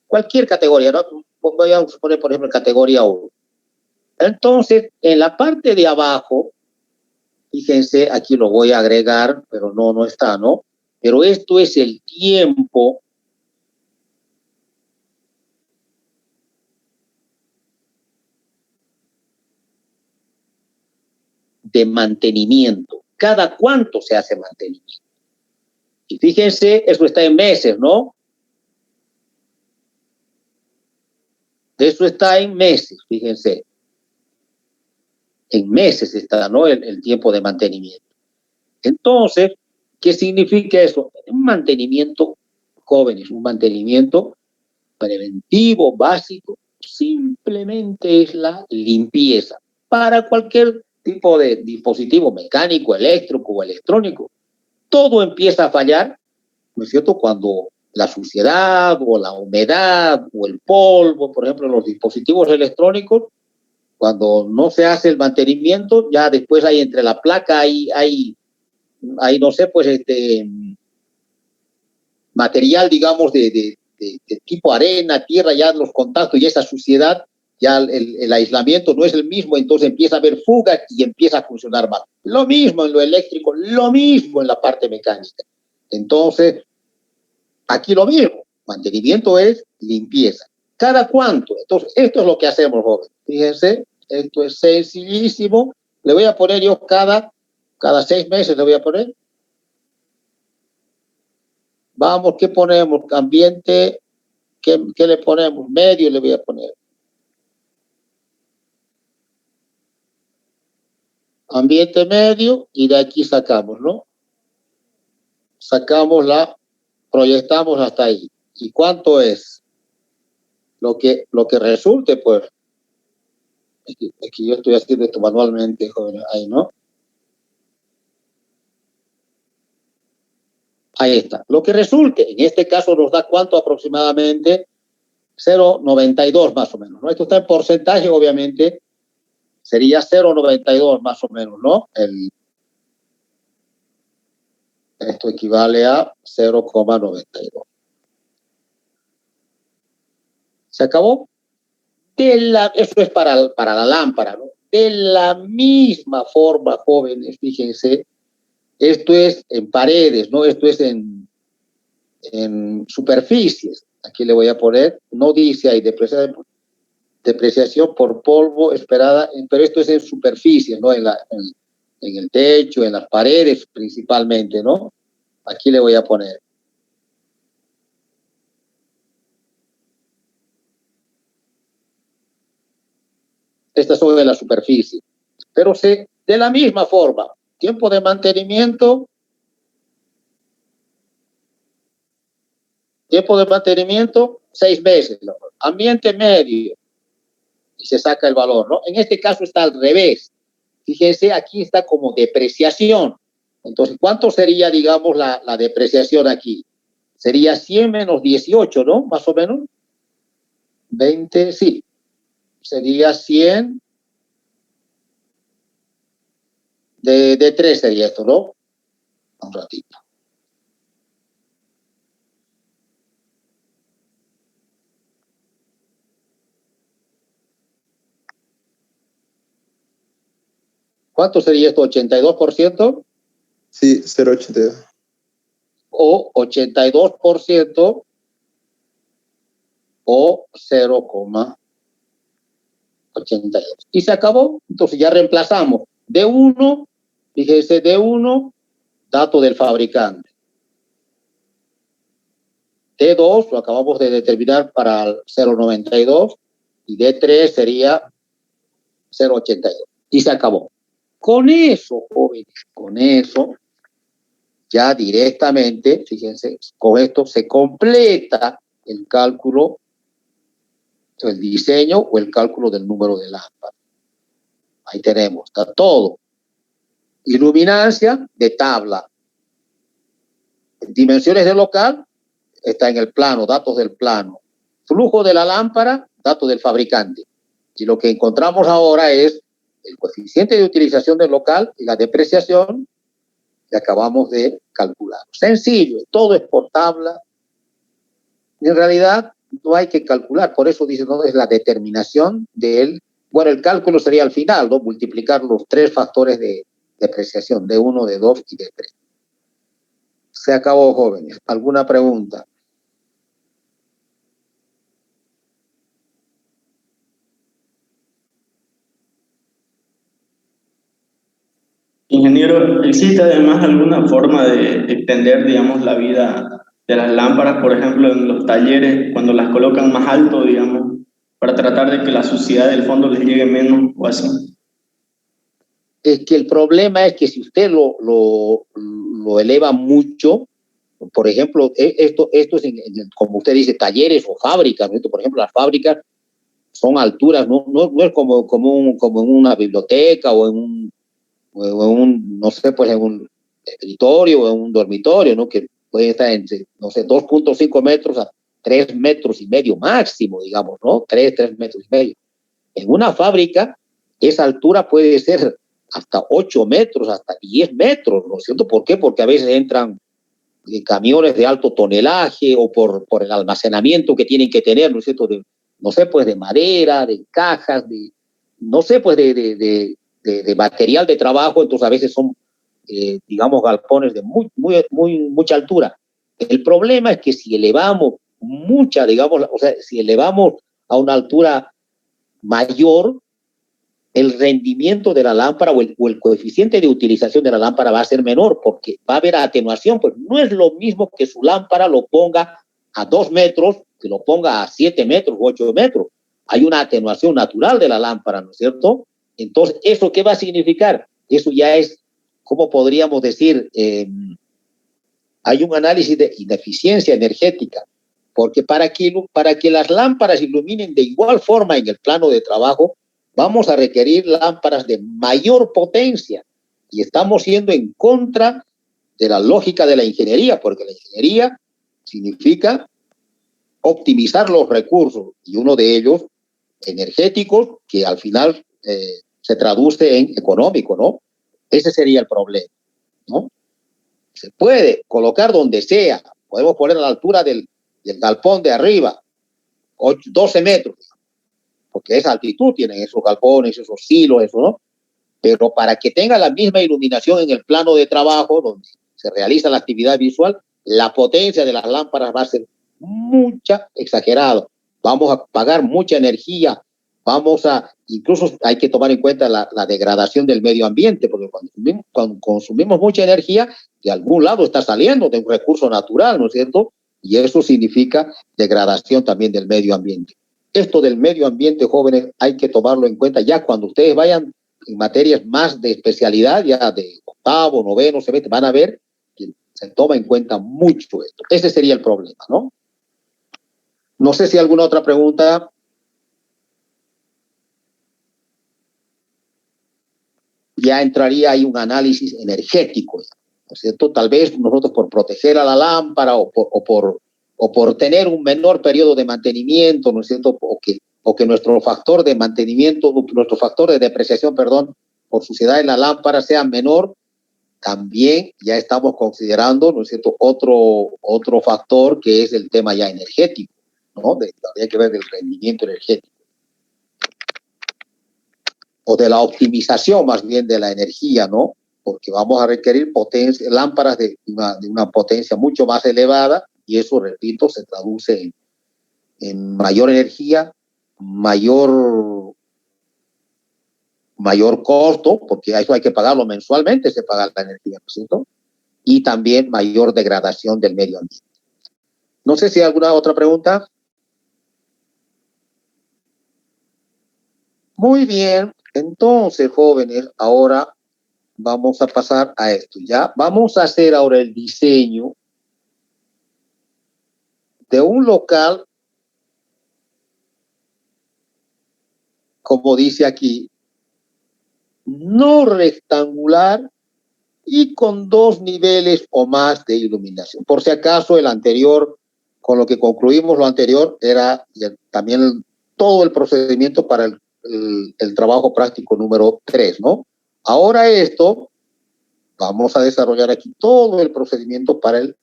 Cualquier categoría, ¿no? Voy a poner, por ejemplo, categoría 1. Entonces, en la parte de abajo, fíjense, aquí lo voy a agregar, pero no está, ¿no? Pero esto es el tiempo de mantenimiento. ¿Cada cuánto se hace mantenimiento? Y fíjense, eso está en meses, ¿no? Eso está en meses, fíjense. En meses está, ¿no? El tiempo de mantenimiento. Entonces, ¿qué significa eso? Un mantenimiento, jóvenes, un mantenimiento preventivo, básico, simplemente es la limpieza. Para cualquier tipo de dispositivo mecánico, eléctrico o electrónico, todo empieza a fallar, ¿no es cierto?, cuando la suciedad o la humedad o el polvo, por ejemplo, en los dispositivos electrónicos, cuando no se hace el mantenimiento, ya después hay entre la placa, hay no sé, pues material, digamos, de tipo arena, tierra, ya los contactos y esa suciedad, ya el aislamiento no es el mismo, entonces empieza a haber fugas y empieza a funcionar mal. Lo mismo en lo eléctrico, lo mismo en la parte mecánica. Entonces, aquí lo mismo, mantenimiento es limpieza. ¿Cada cuánto? Entonces, esto es lo que hacemos, jóvenes. Fíjense, esto es sencillísimo. Le voy a poner yo cada 6 meses, le voy a poner. Vamos, ¿qué ponemos? Ambiente, ¿qué le ponemos? Medio le voy a poner. Ambiente medio, y de aquí sacamos, ¿no? Proyectamos hasta ahí. ¿Y cuánto es? Lo que resulte, pues. Es que yo estoy haciendo esto manualmente, joven, ahí, ¿no? Ahí está. Lo que resulte, en este caso nos da cuánto aproximadamente, 0,92 más o menos, ¿no? Esto está en porcentaje, obviamente, sería 0,92 más o menos, ¿no? Esto equivale a 0,92. ¿Se acabó? Eso es para la lámpara, ¿no? De la misma forma, jóvenes, fíjense, esto es en paredes, ¿no? Esto es en superficies. Aquí le voy a poner, no dice ahí depreciación por polvo esperada, pero esto es en superficies, ¿no? En el techo, en las paredes principalmente, ¿no? Aquí le voy a poner. Estas son de la superficie. Pero de la misma forma, tiempo de mantenimiento, 6 meses, ¿no? Ambiente medio, y se saca el valor, ¿no? En este caso está al revés. Fíjense, aquí está como depreciación. Entonces, ¿cuánto sería, digamos, la depreciación aquí? Sería 100 menos 18, ¿no? Más o menos. 20, sí. Sería 100 de 3 sería esto, ¿no? Un ratito. ¿Cuánto sería esto? ¿82%? Sí, 0,82. O 82% o 0,82. Y se acabó. Entonces ya reemplazamos D1, fíjese, D1, dato del fabricante. D2 lo acabamos de determinar para el 0,92 y D3 sería 0,82. Y se acabó. Con eso, jóvenes, con eso, ya directamente, fíjense, con esto se completa el cálculo, el diseño o el cálculo del número de lámpara. Ahí tenemos, está todo. Iluminancia de tabla. Dimensiones del local, está en el plano, datos del plano. Flujo de la lámpara, datos del fabricante. Y lo que encontramos ahora es el coeficiente de utilización del local y la depreciación que acabamos de calcular. Sencillo, todo es por tabla. En realidad no hay que calcular, por eso dice, no es la determinación del, bueno, el cálculo sería al final, ¿no? Multiplicar los tres factores de depreciación, de 1, de 2 y de 3. Se acabó, jóvenes. ¿Alguna pregunta? Ingeniero, ¿existe además alguna forma de extender, digamos, la vida de las lámparas, por ejemplo, en los talleres, cuando las colocan más alto, digamos, para tratar de que la suciedad del fondo les llegue menos o así? Es que el problema es que si usted lo eleva mucho, por ejemplo, esto es, como usted dice, talleres o fábricas, ¿no? Por ejemplo, las fábricas son alturas, no es como en una biblioteca o en un, no sé, pues en un escritorio o en un dormitorio, ¿no? Que puede estar entre, no sé, 2.5 metros a 3 metros y medio máximo, digamos, ¿no? 3 metros y medio. En una fábrica, esa altura puede ser hasta 8 metros, hasta 10 metros, ¿no es cierto? ¿Por qué? Porque a veces entran camiones de alto tonelaje o por el almacenamiento que tienen que tener, ¿no es cierto? No sé, pues de madera, de cajas, no sé, pues de material de trabajo, entonces a veces son, digamos, galpones de mucha altura. El problema es que si elevamos digamos, o sea, si elevamos a una altura mayor, el rendimiento de la lámpara o el coeficiente de utilización de la lámpara va a ser menor porque va a haber atenuación, pues no es lo mismo que su lámpara lo ponga a 2 metros que lo ponga a 7 metros o 8 metros. Hay una atenuación natural de la lámpara, ¿no es cierto? Entonces, ¿eso qué va a significar? Eso ya es, ¿cómo podríamos decir? Hay un análisis de ineficiencia energética, porque para que las lámparas iluminen de igual forma en el plano de trabajo, vamos a requerir lámparas de mayor potencia y estamos yendo en contra de la lógica de la ingeniería, porque la ingeniería significa optimizar los recursos y uno de ellos energéticos que al final se traduce en económico, ¿no? Ese sería el problema, ¿no? Se puede colocar donde sea, podemos poner a la altura del galpón de arriba, 12 metros, porque esa altitud tienen esos galpones, esos silos, eso, ¿no? Pero para que tenga la misma iluminación en el plano de trabajo donde se realiza la actividad visual, la potencia de las lámparas va a ser exagerada. Vamos a pagar mucha energía, incluso hay que tomar en cuenta la degradación del medio ambiente, porque cuando consumimos mucha energía, de algún lado está saliendo de un recurso natural, ¿no es cierto? Y eso significa degradación también del medio ambiente. Esto del medio ambiente, jóvenes, hay que tomarlo en cuenta ya cuando ustedes vayan en materias más de especialidad, ya de octavo, noveno, semestre, van a ver que se toma en cuenta mucho esto. Ese sería el problema, ¿no? No sé si alguna otra pregunta. Ya entraría ahí un análisis energético, ¿no es cierto? Tal vez nosotros por proteger a la lámpara o por tener un menor periodo de mantenimiento, ¿no es cierto? O que nuestro factor de mantenimiento, nuestro factor de depreciación, perdón, por suciedad en la lámpara sea menor, también ya estamos considerando, ¿no es cierto?, otro factor que es el tema ya energético, ¿no? Habría que ver el rendimiento energético. O de la optimización más bien de la energía, ¿no? Porque vamos a requerir lámparas de una potencia mucho más elevada y eso, repito, se traduce en mayor energía, mayor costo, porque a eso hay que pagarlo mensualmente, se paga la energía, ¿no es cierto? Y también mayor degradación del medio ambiente. No sé si hay alguna otra pregunta. Muy bien, entonces, jóvenes, ahora vamos a pasar a esto. Ya vamos a hacer ahora el diseño de un local, como dice aquí, no rectangular y con 2 niveles o más de iluminación. Por si acaso, el anterior, con lo que concluimos lo anterior, era también todo el procedimiento para el trabajo práctico número 3, ¿no? Ahora esto, vamos a desarrollar aquí todo el procedimiento para el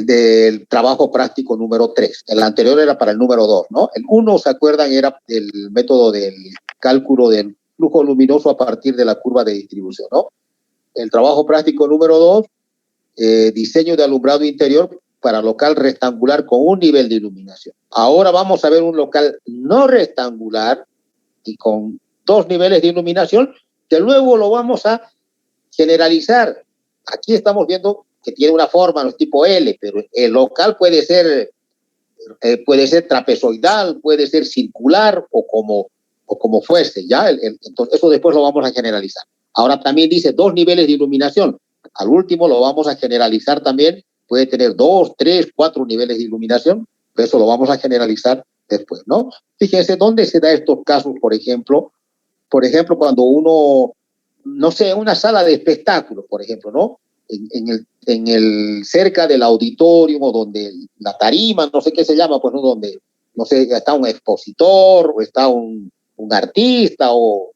del trabajo práctico número 3. El anterior era para el número 2, ¿no? El 1, ¿se acuerdan? Era el método del cálculo del flujo luminoso a partir de la curva de distribución, ¿no? El trabajo práctico número 2, diseño de alumbrado interior para local rectangular con un nivel de iluminación. Ahora vamos a ver un local no rectangular y con 2 niveles de iluminación, que luego lo vamos a generalizar. Aquí estamos viendo que tiene una forma, no es tipo L, pero el local puede ser trapezoidal, puede ser circular o como fuese, ¿ya? Entonces, eso después lo vamos a generalizar. Ahora también dice 2 niveles de iluminación. Al último lo vamos a generalizar también. Puede tener 2, 3, 4 niveles de iluminación. Eso lo vamos a generalizar después, ¿no? Fíjense, ¿dónde se da estos casos, por ejemplo? Por ejemplo, cuando uno, no sé, una sala de espectáculos, por ejemplo, ¿no? En el cerca del auditorio, donde la tarima, no sé qué se llama, pues, ¿no? Donde, no sé, está un expositor o está un artista o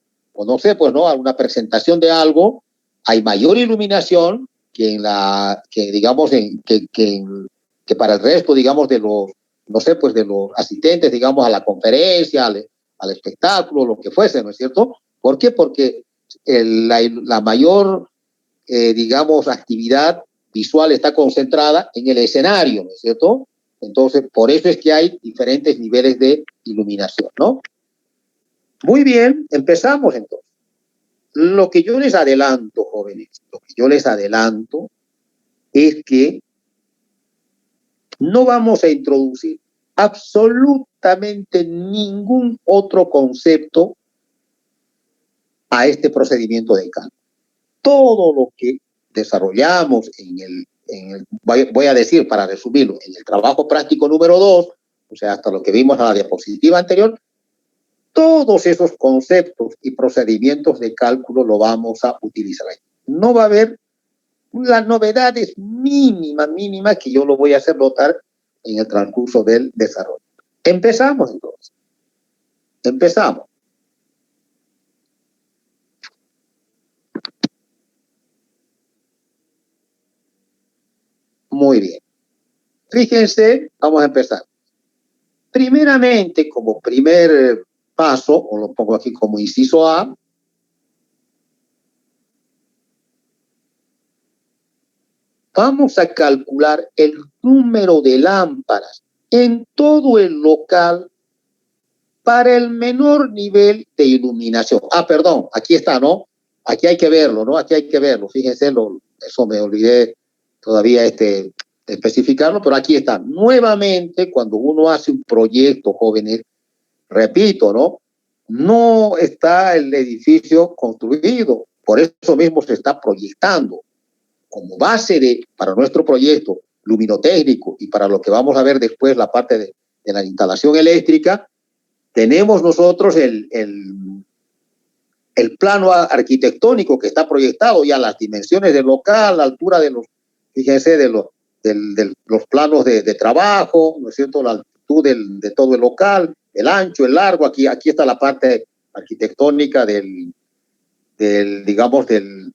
no sé, pues, ¿no? Alguna presentación de algo, hay mayor iluminación que digamos, que para el resto, digamos, de los, no sé, pues, de los asistentes, digamos, a la conferencia, al espectáculo, lo que fuese, ¿no es cierto? ¿Por qué? Porque la mayor, digamos, actividad visual está concentrada en el escenario, ¿no es cierto? Entonces, por eso es que hay diferentes niveles de iluminación, ¿no? Muy bien, empezamos entonces. Lo que yo les adelanto, jóvenes, lo que yo les adelanto es que no vamos a introducir absolutamente ningún otro concepto a este procedimiento de cálculo. Todo lo que desarrollamos voy a decir, para resumirlo, en el trabajo práctico número 2, o sea, hasta lo que vimos en la diapositiva anterior, todos esos conceptos y procedimientos de cálculo lo vamos a utilizar ahí. No va a haber las novedades mínimas que yo lo voy a hacer notar en el transcurso del desarrollo. Empezamos entonces. Empezamos. Muy bien. Fíjense, vamos a empezar. Primeramente, como primer paso, o lo pongo aquí como inciso A, vamos a calcular el número de lámparas en todo el local para el menor nivel de iluminación. Ah, perdón, aquí está, ¿no? Aquí hay que verlo, ¿no? Aquí hay que verlo. Fíjense, eso me olvidé todavía especificarlo, pero aquí está. Nuevamente, cuando uno hace un proyecto, jóvenes, repito, ¿no? No está el edificio construido, por eso mismo se está proyectando. Como base para nuestro proyecto luminotécnico y para lo que vamos a ver después, la parte de la instalación eléctrica, tenemos nosotros el plano arquitectónico que está proyectado, ya las dimensiones del local, la altura de los, fíjense, de los planos de trabajo, ¿no es cierto? La altitud de todo el local, el ancho, el largo, aquí está la parte arquitectónica digamos, del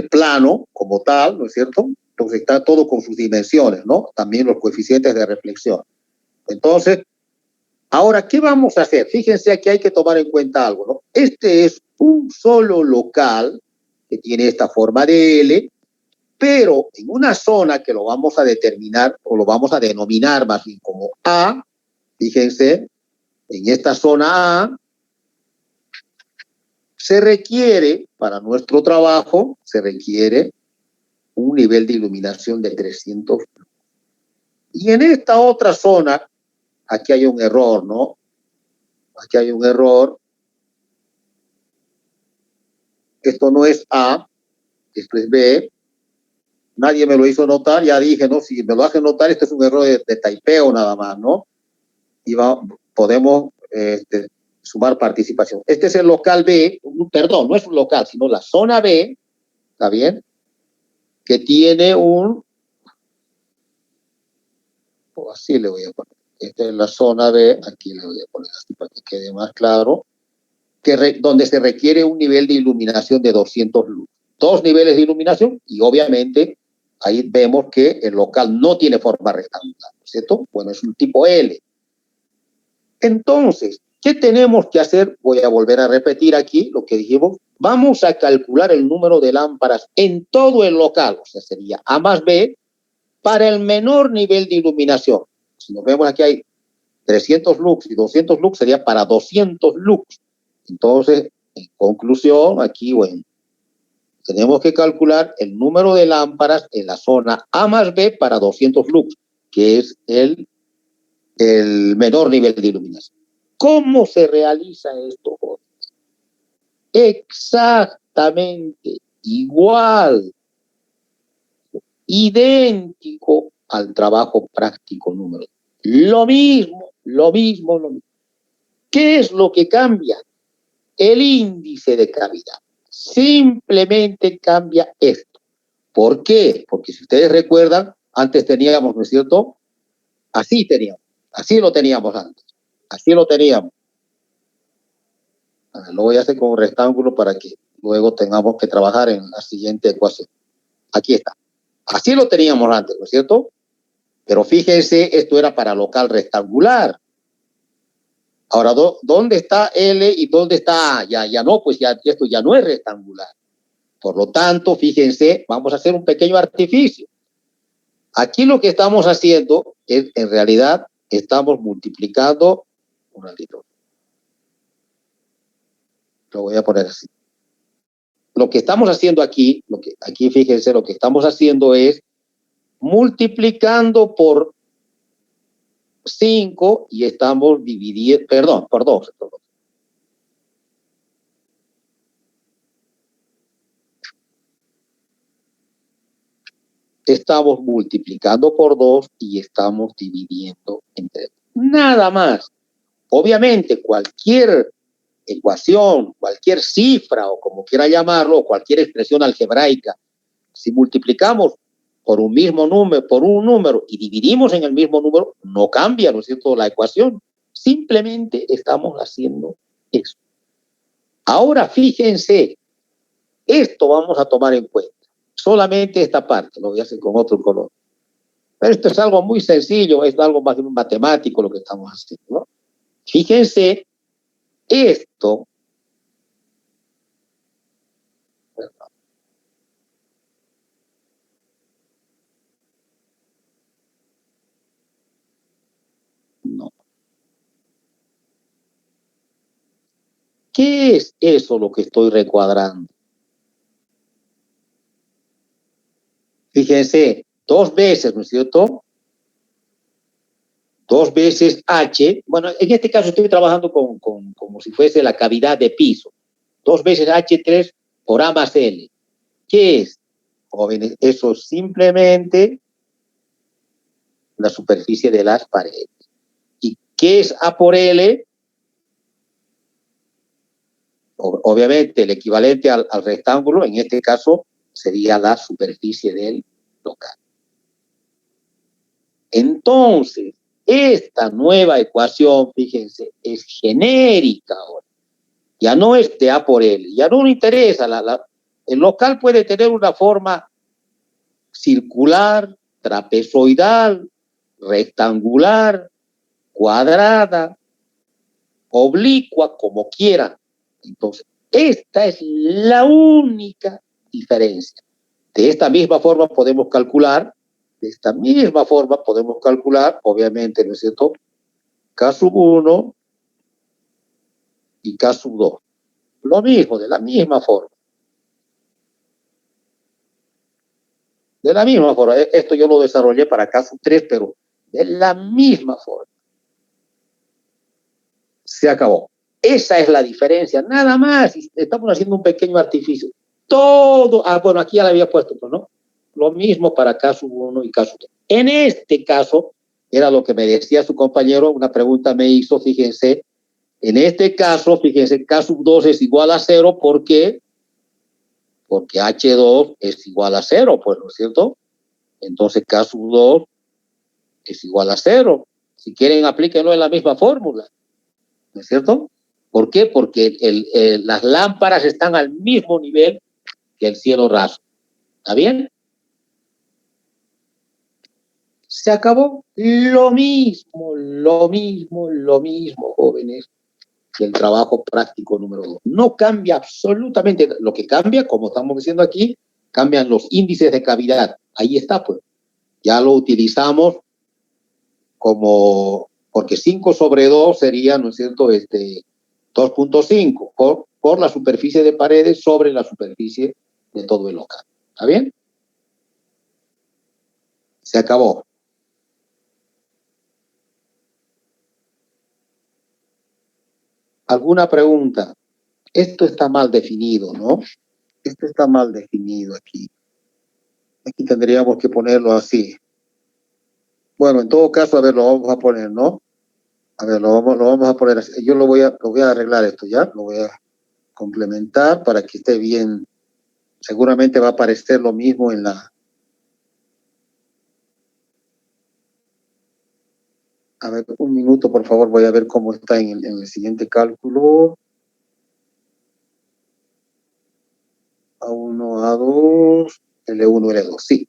plano como tal, ¿no es cierto? Entonces está todo con sus dimensiones, ¿no? También los coeficientes de reflexión. Entonces, ahora, ¿qué vamos a hacer? Fíjense, aquí hay que tomar en cuenta algo, ¿no? Este es un solo local que tiene esta forma de L, pero en una zona que lo vamos a determinar, o lo vamos a denominar más bien como A, fíjense, en esta zona A, se requiere, para nuestro trabajo, se requiere un nivel de iluminación de 300. Y en esta otra zona, aquí hay un error, ¿no? Aquí hay un error. Esto no es A, esto es B. Nadie me lo hizo notar, ya dije, ¿no? Si me lo hacen notar, esto es un error de taipeo nada más, ¿no? Y podemos sumar participación. Este es el local B, perdón, no es un local, sino la zona B, ¿está bien? Que tiene un, o así le voy a poner, esta es la zona B, aquí le voy a poner así para que quede más claro, donde se requiere un nivel de iluminación de 200 lux. 2 niveles de iluminación y obviamente ahí vemos que el local no tiene forma rectangular, ¿cierto? Bueno, es un tipo L. Entonces, ¿qué tenemos que hacer? Voy a volver a repetir aquí lo que dijimos. Vamos a calcular el número de lámparas en todo el local, o sea, sería A más B, para el menor nivel de iluminación. Si nos vemos aquí hay 300 lux y 200 lux, sería para 200 lux. Entonces, en conclusión, aquí, bueno, tenemos que calcular el número de lámparas en la zona A más B para 200 lux, que es el menor nivel de iluminación. ¿Cómo se realiza esto? Exactamente igual, idéntico al trabajo práctico número 2. Lo mismo. ¿Qué es lo que cambia? El índice de cavidad. Simplemente cambia esto. ¿Por qué? Porque si ustedes recuerdan, antes teníamos, ¿no es cierto? Así lo teníamos antes. Así lo teníamos. Lo voy a hacer con un rectángulo para que luego tengamos que trabajar en la siguiente ecuación. Aquí está. Así lo teníamos antes, ¿no es cierto? Pero fíjense, esto era para local rectangular. Ahora, ¿dónde está L y dónde está A? Ya no, pues ya esto ya no es rectangular. Por lo tanto, fíjense, vamos a hacer un pequeño artificio. Aquí lo que estamos haciendo es, en realidad, estamos multiplicando un altito. Lo voy a poner así. Lo que estamos haciendo aquí, aquí fíjense, lo que estamos haciendo es multiplicando por 5 y estamos dividiendo, perdón, por 2. Estamos multiplicando por 2 y estamos dividiendo entre 2. Nada más. Obviamente, cualquier ecuación, cualquier cifra o como quiera llamarlo, cualquier expresión algebraica, si multiplicamos por un mismo número, por un número y dividimos en el mismo número, no cambia, ¿no es cierto?, la ecuación. Simplemente estamos haciendo eso. Ahora fíjense, esto vamos a tomar en cuenta. Solamente esta parte, lo voy a hacer con otro color. Pero esto es algo muy sencillo, es algo más matemático lo que estamos haciendo, ¿no? Fíjense, esto, no. ¿Qué es eso lo que estoy recuadrando? Fíjense, 2 veces, ¿no es cierto? 2 veces H, bueno, en este caso estoy trabajando como si fuese la cavidad de piso. 2 veces H3 por A más L. ¿Qué es, jóvenes? Eso es simplemente la superficie de las paredes. ¿Y qué es A por L? Obviamente el equivalente al rectángulo, en este caso, sería la superficie del local. Entonces, esta nueva ecuación, fíjense, es genérica ahora. Ya no es de A por L, ya no nos interesa. El local puede tener una forma circular, trapezoidal, rectangular, cuadrada, oblicua, como quieran. Entonces, esta es la única diferencia. De esta misma forma podemos calcular, obviamente, ¿no es cierto?, K sub 1 y K sub 2. Lo mismo, de la misma forma. De la misma forma. Esto yo lo desarrollé para K sub 3, pero de la misma forma. Se acabó. Esa es la diferencia, nada más. Estamos haciendo un pequeño artificio. Todo, bueno, aquí ya la había puesto, ¿no? Lo mismo para K sub 1 y K sub 2. En este caso, era lo que me decía su compañero, una pregunta me hizo, fíjense, En este caso, fíjense, K sub 2 es igual a 0, ¿por qué? Porque H2 es igual a 0, pues, ¿no es cierto? Entonces K sub 2 es igual a 0. Si quieren, aplíquenlo en la misma fórmula, ¿no es cierto? ¿Por qué? Porque las lámparas están al mismo nivel que el cielo raso. ¿Está bien? Se acabó. Lo mismo, jóvenes, que el trabajo práctico número 2. No cambia absolutamente. Lo que cambia, como estamos diciendo aquí, cambian los índices de cavidad. Ahí está, pues. Ya lo utilizamos como, porque 5 sobre 2 sería, ¿no es cierto?, 2.5 por la superficie de paredes sobre la superficie de todo el local. ¿Está bien? Se acabó. ¿Alguna pregunta? Esto está mal definido, ¿no? Esto está mal definido aquí. Aquí tendríamos que ponerlo así. Bueno, en todo caso, a ver, lo vamos a poner, ¿no? A ver, lo vamos a poner así. Yo lo voy a arreglar esto, ¿ya? Lo voy a complementar para que esté bien. Seguramente va a aparecer lo mismo en la... A ver, un minuto, por favor, voy a ver cómo está en el siguiente cálculo. A1, A2, L1, L2, sí.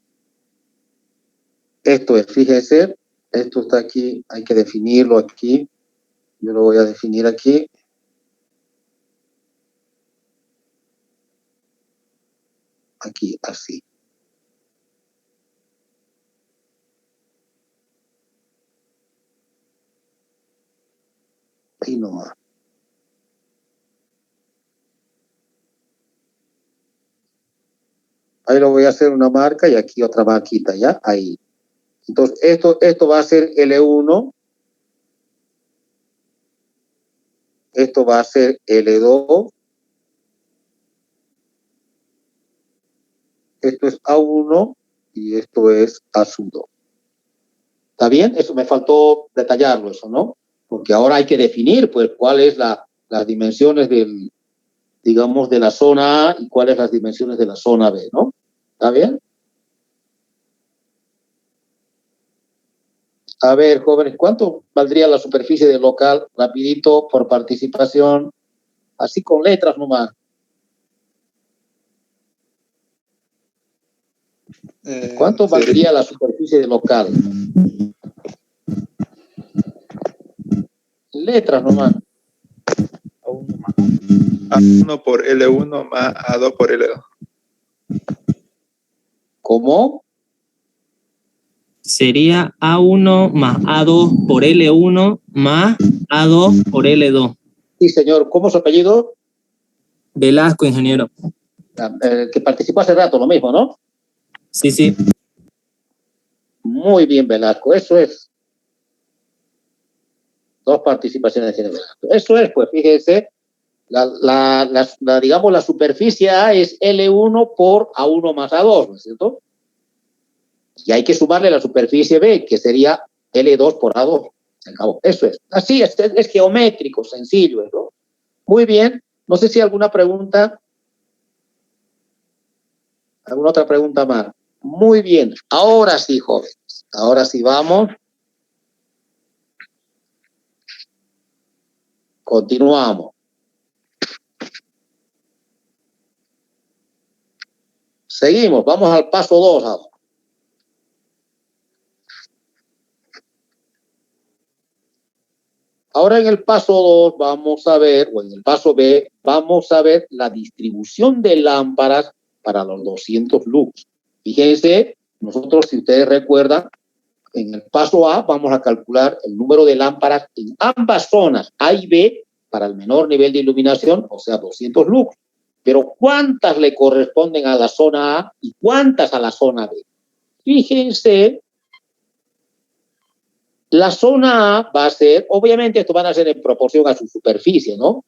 Esto es, fíjense, esto está aquí, hay que definirlo aquí. Yo lo voy a definir aquí. Aquí, así. Ahí nomás. Ahí lo voy a hacer una marca y aquí otra marquita, ¿ya? Ahí. Entonces, esto va a ser L1. Esto va a ser L2. Esto es A1 y esto es A sub 2. ¿Está bien? Eso me faltó detallarlo, eso, ¿no? Porque ahora hay que definir, pues, cuáles las dimensiones del, digamos, de la zona A y cuáles las dimensiones de la zona B, ¿no? ¿Está bien? A ver, jóvenes, ¿cuánto valdría la superficie del local? Rapidito, por participación, así con letras nomás. ¿Cuánto valdría la superficie del local? Letras nomás. A1 por L1 más A2 por L2. ¿Cómo? Sería A1 más A2 por L1 más A2 por L2. Sí, señor. ¿Cómo es su apellido? Velasco, ingeniero. Que participó hace rato, lo mismo, ¿no? Sí, sí. Muy bien, Velasco. Eso es. 2 participaciones tiene Velasco. Eso es, pues, fíjese. Digamos, la superficie A es L1 por A1 más A2, ¿no es cierto? Y hay que sumarle la superficie B, que sería L2 por A2. Se acabó. Eso es. Así es geométrico, sencillo, ¿no? Muy bien. No sé si alguna pregunta. ¿Alguna otra pregunta más? Muy bien. Ahora sí, jóvenes. Ahora sí vamos. Continuamos. Seguimos. Vamos al paso 2 ahora. Ahora en el paso 2 vamos a ver, o en el paso B, vamos a ver la distribución de lámparas para los 200 lux. Fíjense, nosotros, si ustedes recuerdan, en el paso A vamos a calcular el número de lámparas en ambas zonas, A y B, para el menor nivel de iluminación, o sea, 200 lux. Pero ¿cuántas le corresponden a la zona A y cuántas a la zona B? Fíjense, la zona A va a ser, obviamente esto van a ser en proporción a su superficie, ¿no?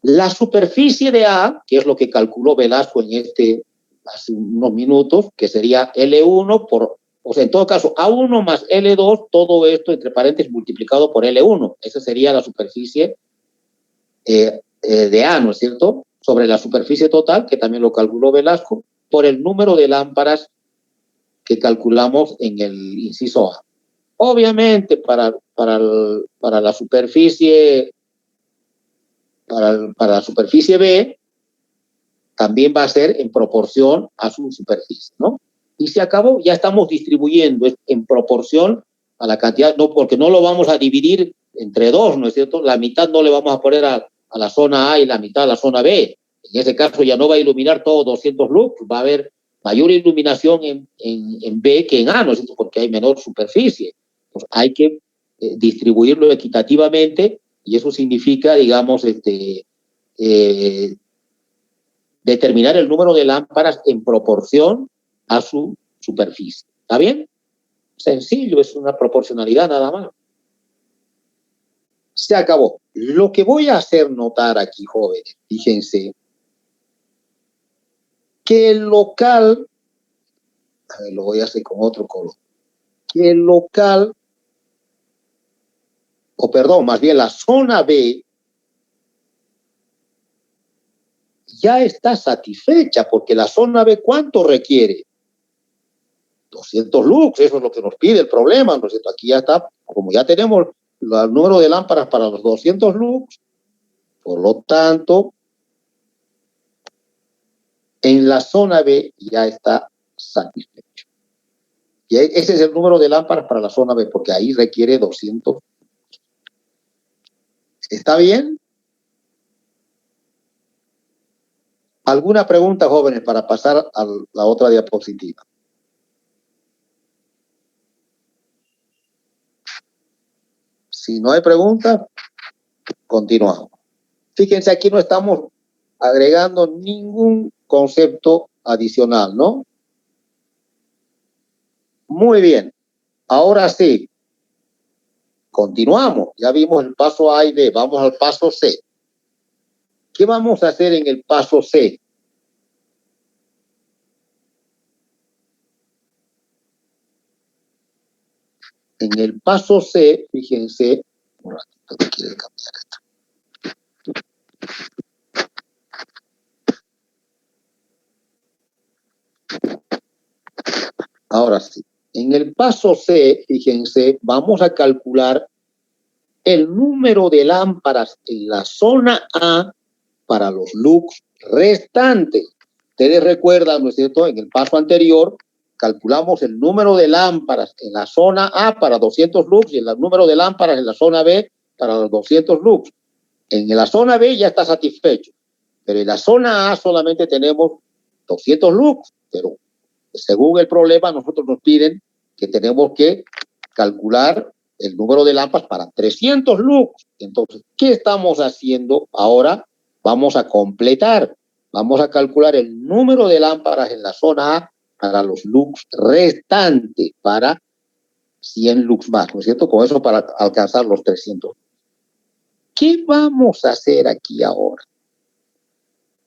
La superficie de A, que es lo que calculó Velasco hace unos minutos, que sería L1 por O sea, en todo caso, A1 más L2, todo esto entre paréntesis multiplicado por L1. Esa sería la superficie de A, ¿no es cierto? Sobre la superficie total, que también lo calculó Velasco, por el número de lámparas que calculamos en el inciso A. Obviamente, para la superficie B, también va a ser en proporción a su superficie, ¿no? Y se acabó, ya estamos distribuyendo en proporción a la cantidad, no, porque no lo vamos a dividir entre dos, ¿no es cierto? La mitad no le vamos a poner a la zona A y la mitad a la zona B. En ese caso ya no va a iluminar todo 200 lux, va a haber mayor iluminación en B que en A, ¿no es cierto? Porque hay menor superficie. Pues hay que distribuirlo equitativamente y eso significa, digamos, determinar el número de lámparas en proporción a su superficie. ¿Está bien? Sencillo, es una proporcionalidad nada más. Se acabó. Lo que voy a hacer notar aquí, jóvenes, fíjense, que el local, a ver, lo voy a hacer con otro color, que el local, o perdón, más bien la zona B, ya está satisfecha, porque la zona B, ¿cuánto requiere? 200 lux, eso es lo que nos pide el problema, ¿no es cierto? Aquí ya está, como ya tenemos el número de lámparas para los 200 lux, por lo tanto, en la zona B ya está satisfecho. Y ese es el número de lámparas para la zona B, porque ahí requiere 200. ¿Está bien? ¿Alguna pregunta, jóvenes, para pasar a la otra diapositiva? Si no hay preguntas, continuamos. Fíjense, aquí no estamos agregando ningún concepto adicional, ¿no? Muy bien. Ahora sí, continuamos. Ya vimos el paso A y B. Vamos al paso C. ¿Qué vamos a hacer en el paso C? En el paso C, fíjense, un ratito que quiere cambiar esto. Ahora sí. En el paso C, fíjense, vamos a calcular el número de lámparas en la zona A para los lux restantes. Ustedes recuerdan, ¿no es cierto? En el paso anterior calculamos el número de lámparas en la zona A para 200 lux y el número de lámparas en la zona B para los 200 lux. En la zona B ya está satisfecho, pero en la zona A solamente tenemos 200 lux, pero según el problema nosotros nos piden que tenemos que calcular el número de lámparas para 300 lux. Entonces, ¿qué estamos haciendo ahora? Vamos a completar, vamos a calcular el número de lámparas en la zona A para los lux restantes, para 100 lux más, ¿no es cierto? Con eso para alcanzar los 300. ¿Qué vamos a hacer aquí ahora?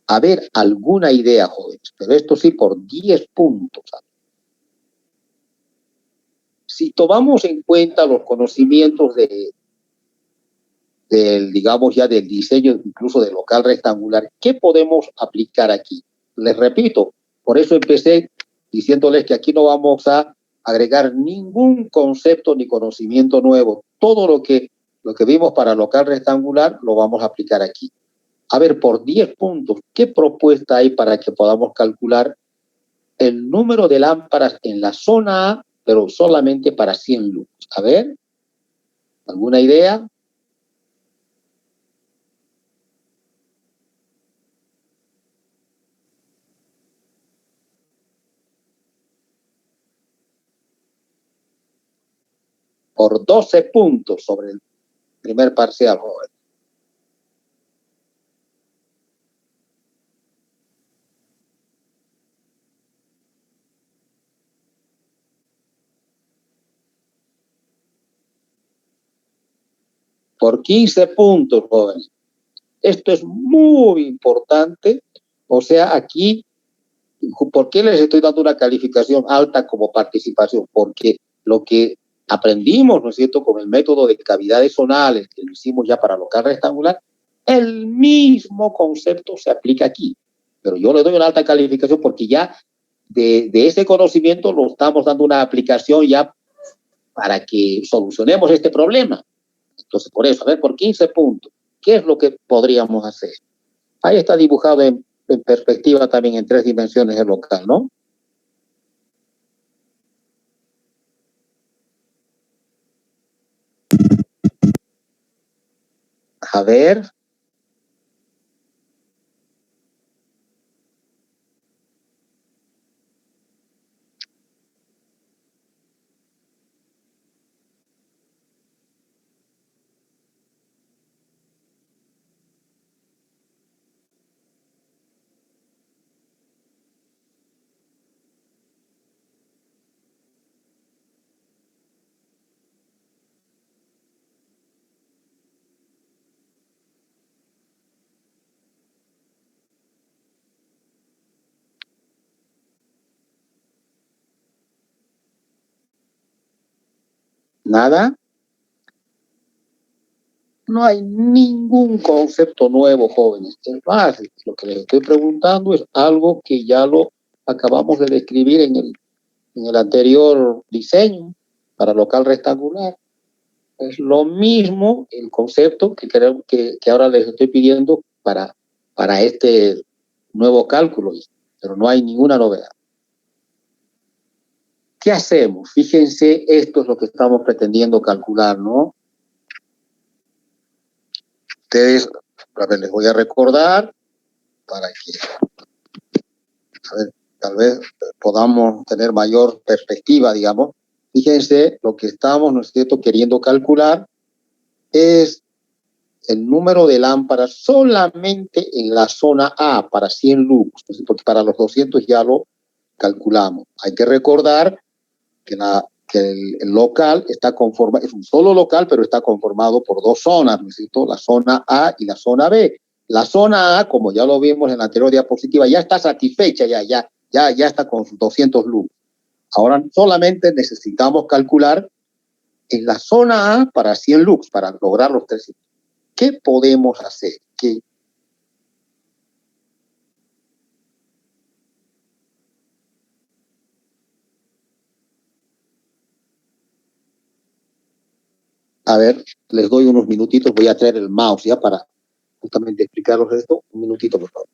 A ver, alguna idea, jóvenes, pero esto sí por 10 puntos. Si tomamos en cuenta los conocimientos digamos ya del diseño, incluso del local rectangular, ¿qué podemos aplicar aquí? Les repito, por eso empecé diciéndoles que aquí no vamos a agregar ningún concepto ni conocimiento nuevo. Todo lo que vimos para local rectangular lo vamos a aplicar aquí. A ver, por 10 puntos, ¿qué propuesta hay para que podamos calcular el número de lámparas en la zona A, pero solamente para 100 lux? A ver, ¿alguna idea? Por 12 puntos sobre el primer parcial, joven. Por 15 puntos, jóvenes. Esto es muy importante. O sea, aquí ¿Por qué les estoy dando una calificación alta como participación? Porque lo que aprendimos, ¿no es cierto?, con el método de cavidades zonales, que lo hicimos ya para local rectangular, el mismo concepto se aplica aquí. Pero yo le doy una alta calificación porque ya de ese conocimiento lo estamos dando una aplicación ya para que solucionemos este problema. Entonces, por eso, a ver, por 15 puntos, ¿qué es lo que podríamos hacer? Ahí está dibujado en perspectiva también en 3 dimensiones el local, ¿no? A ver. Nada. No hay ningún concepto nuevo, jóvenes. Es más, lo que les estoy preguntando es algo que ya lo acabamos de describir en el anterior diseño para local rectangular. Es lo mismo el concepto que creo que ahora les estoy pidiendo para este nuevo cálculo, pero no hay ninguna novedad. ¿Qué hacemos? Fíjense, esto es lo que estamos pretendiendo calcular, ¿no? Ustedes, a ver, les voy a recordar para que, a ver, tal vez podamos tener mayor perspectiva, digamos. Fíjense, lo que estamos, ¿no es cierto?, queriendo calcular es el número de lámparas solamente en la zona A para 100 lux, porque para los 200 ya lo calculamos. Hay que recordar que el local está conformado, es un solo local, pero está conformado por 2 zonas, ¿no es cierto?, la zona A y la zona B. La zona A, como ya lo vimos en la anterior diapositiva, ya está satisfecha, ya está con sus 200 lux. Ahora solamente necesitamos calcular en la zona A para 100 lux, para lograr los 300. ¿Qué podemos hacer? A ver, les doy unos minutitos, voy a traer el mouse ya para justamente explicarles esto. Un minutito, por favor.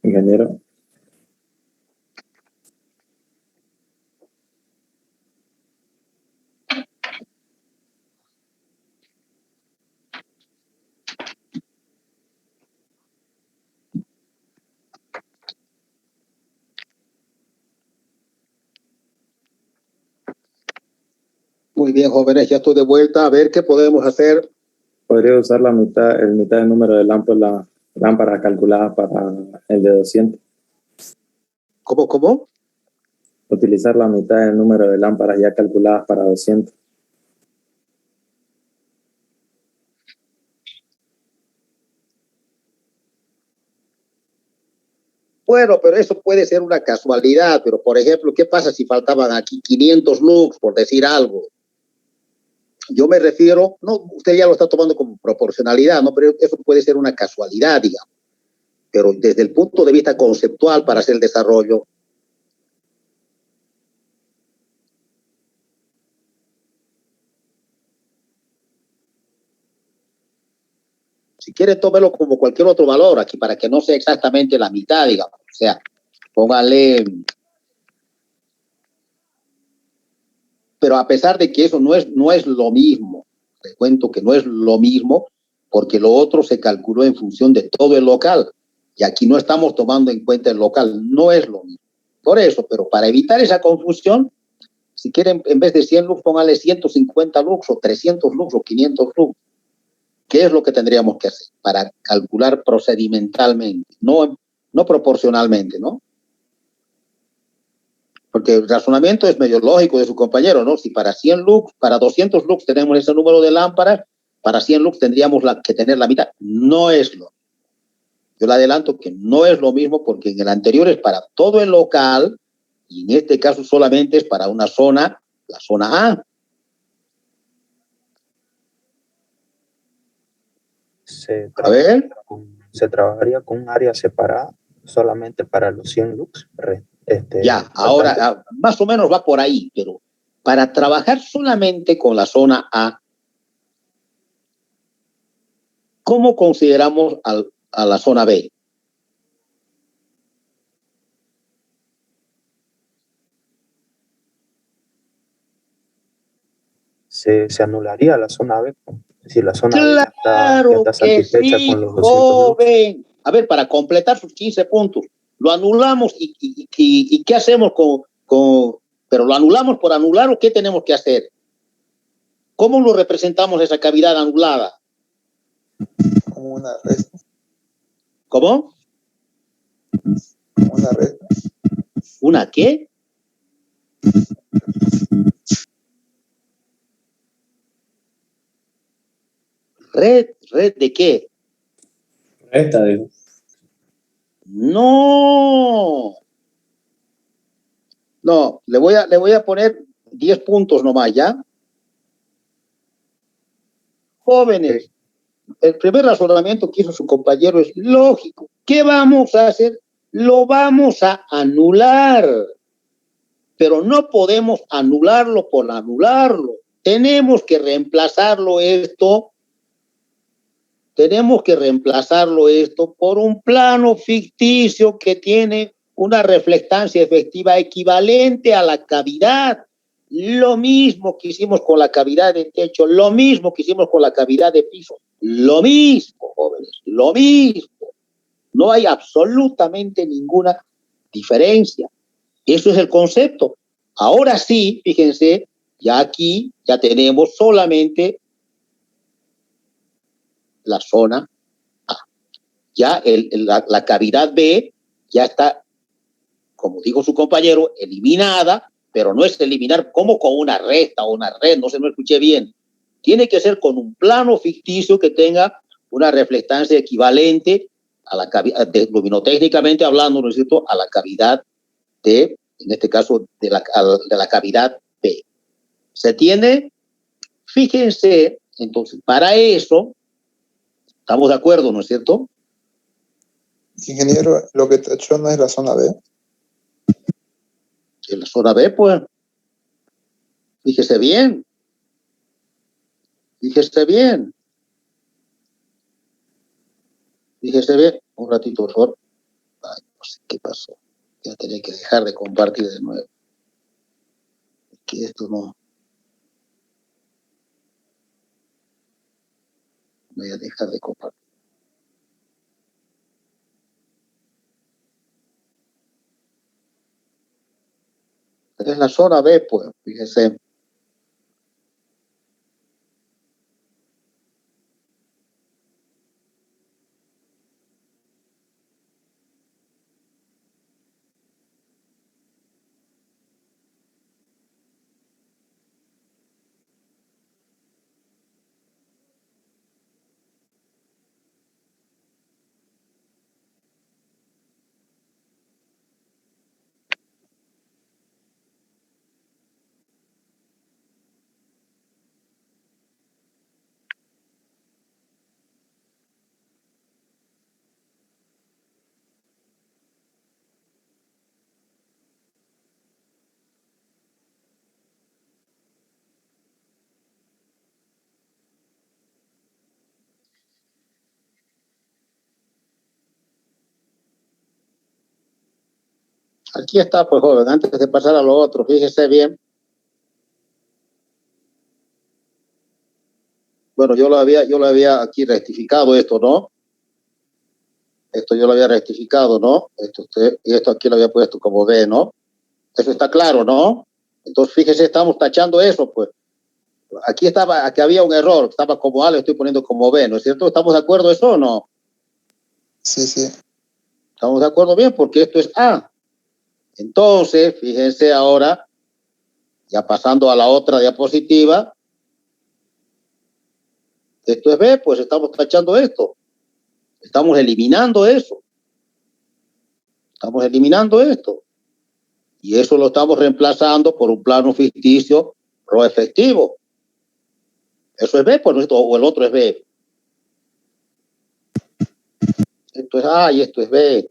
Ingeniero. Muy bien, jóvenes, ya estoy de vuelta. A ver qué podemos hacer. Podría usar el mitad del número de lámparas calculadas para el de 200. ¿Cómo? Utilizar la mitad del número de lámparas ya calculadas para 200. Bueno, pero eso puede ser una casualidad. Pero, por ejemplo, ¿qué pasa si faltaban aquí 500 lux, por decir algo? Yo me refiero, no, usted ya lo está tomando como proporcionalidad, ¿no? Pero eso puede ser una casualidad, digamos. Pero desde el punto de vista conceptual para hacer el desarrollo, Si quiere, tómelo como cualquier otro valor aquí, para que no sea exactamente la mitad, digamos. O sea, póngale... Pero a pesar de que eso no es lo mismo, te cuento que no es lo mismo, porque lo otro se calculó en función de todo el local. Y aquí no estamos tomando en cuenta el local, no es lo mismo. Por eso, pero para evitar esa confusión, si quieren, en vez de 100 lux, póngale 150 lux o 300 lux o 500 lux. ¿Qué es lo que tendríamos que hacer para calcular procedimentalmente, no proporcionalmente, ¿no? Porque el razonamiento es medio lógico de su compañero, ¿no? Si para 100 lux, para 200 lux tenemos ese número de lámparas, para 100 lux tendríamos que tener la mitad. No es lo mismo. Yo le adelanto que no es lo mismo, porque en el anterior es para todo el local y en este caso solamente es para una zona, la zona A. Se A ver. se trabajaría con un área separada solamente para los 100 lux. Ya, ahora más o menos va por ahí, pero para trabajar solamente con la zona A, ¿cómo consideramos a la zona B? Se anularía la zona B. Si la zona B Claro ya está satisfecha sí, con los 200 lux. joven. A ver, para completar sus 15 puntos, lo anulamos y ¿qué hacemos pero lo anulamos por anular o qué tenemos que hacer? ¿Cómo lo representamos esa cavidad anulada? Como una resta. ¿Cómo? Como una resta. ¿Una qué? ¿Red de qué? Esta, digo. No, le voy a poner 10 puntos nomás, ¿ya? Jóvenes, el primer razonamiento que hizo su compañero es lógico. ¿Qué vamos a hacer? Lo vamos a anular, pero no podemos anularlo por anularlo. Tenemos que reemplazarlo esto por un plano ficticio que tiene una reflectancia efectiva equivalente a la cavidad. Lo mismo que hicimos con la cavidad de techo, lo mismo que hicimos con la cavidad de piso, lo mismo, jóvenes, lo mismo. No hay absolutamente ninguna diferencia. Eso es el concepto. Ahora sí, fíjense, ya aquí ya tenemos solamente la zona A. Ya la cavidad B ya está, como dijo su compañero, eliminada, pero no es eliminar como con una recta o una red, no se me escuché bien. Tiene que ser con un plano ficticio que tenga una reflectancia equivalente a la cavidad, luminotécnicamente hablando, ¿no es cierto?, a la cavidad en este caso, de la cavidad B. ¿Se tiene? Fíjense, entonces, para eso, estamos de acuerdo, ¿no es cierto? Ingeniero, lo que tachó no es la zona B. En la zona B, pues, fíjese bien. Fíjese bien. Fíjese bien. Un ratito, por favor. Ay, no sé qué pasó. Ya tenía que dejar de compartir de nuevo. Que esto no. Voy a dejar de compartir. Es la zona B, pues, fíjese. Aquí está, pues, joven, antes de pasar a lo otro, fíjese bien. Bueno, yo lo había aquí rectificado esto, ¿no? Esto yo lo había rectificado, ¿no? Y esto aquí lo había puesto como B, ¿no? Eso está claro, ¿no? Entonces, fíjese, estamos tachando eso, pues. Aquí había un error, estaba como A, lo estoy poniendo como B, ¿no es cierto? ¿Estamos de acuerdo eso o no? Sí, sí. ¿Estamos de acuerdo bien? Porque esto es A. Entonces, fíjense ahora, ya pasando a la otra diapositiva, esto es B, pues estamos tachando esto. Estamos eliminando eso. Estamos eliminando esto. Y eso lo estamos reemplazando por un plano ficticio rho efectivo. Eso es B, pues, o el otro es B. Esto es A y esto es B,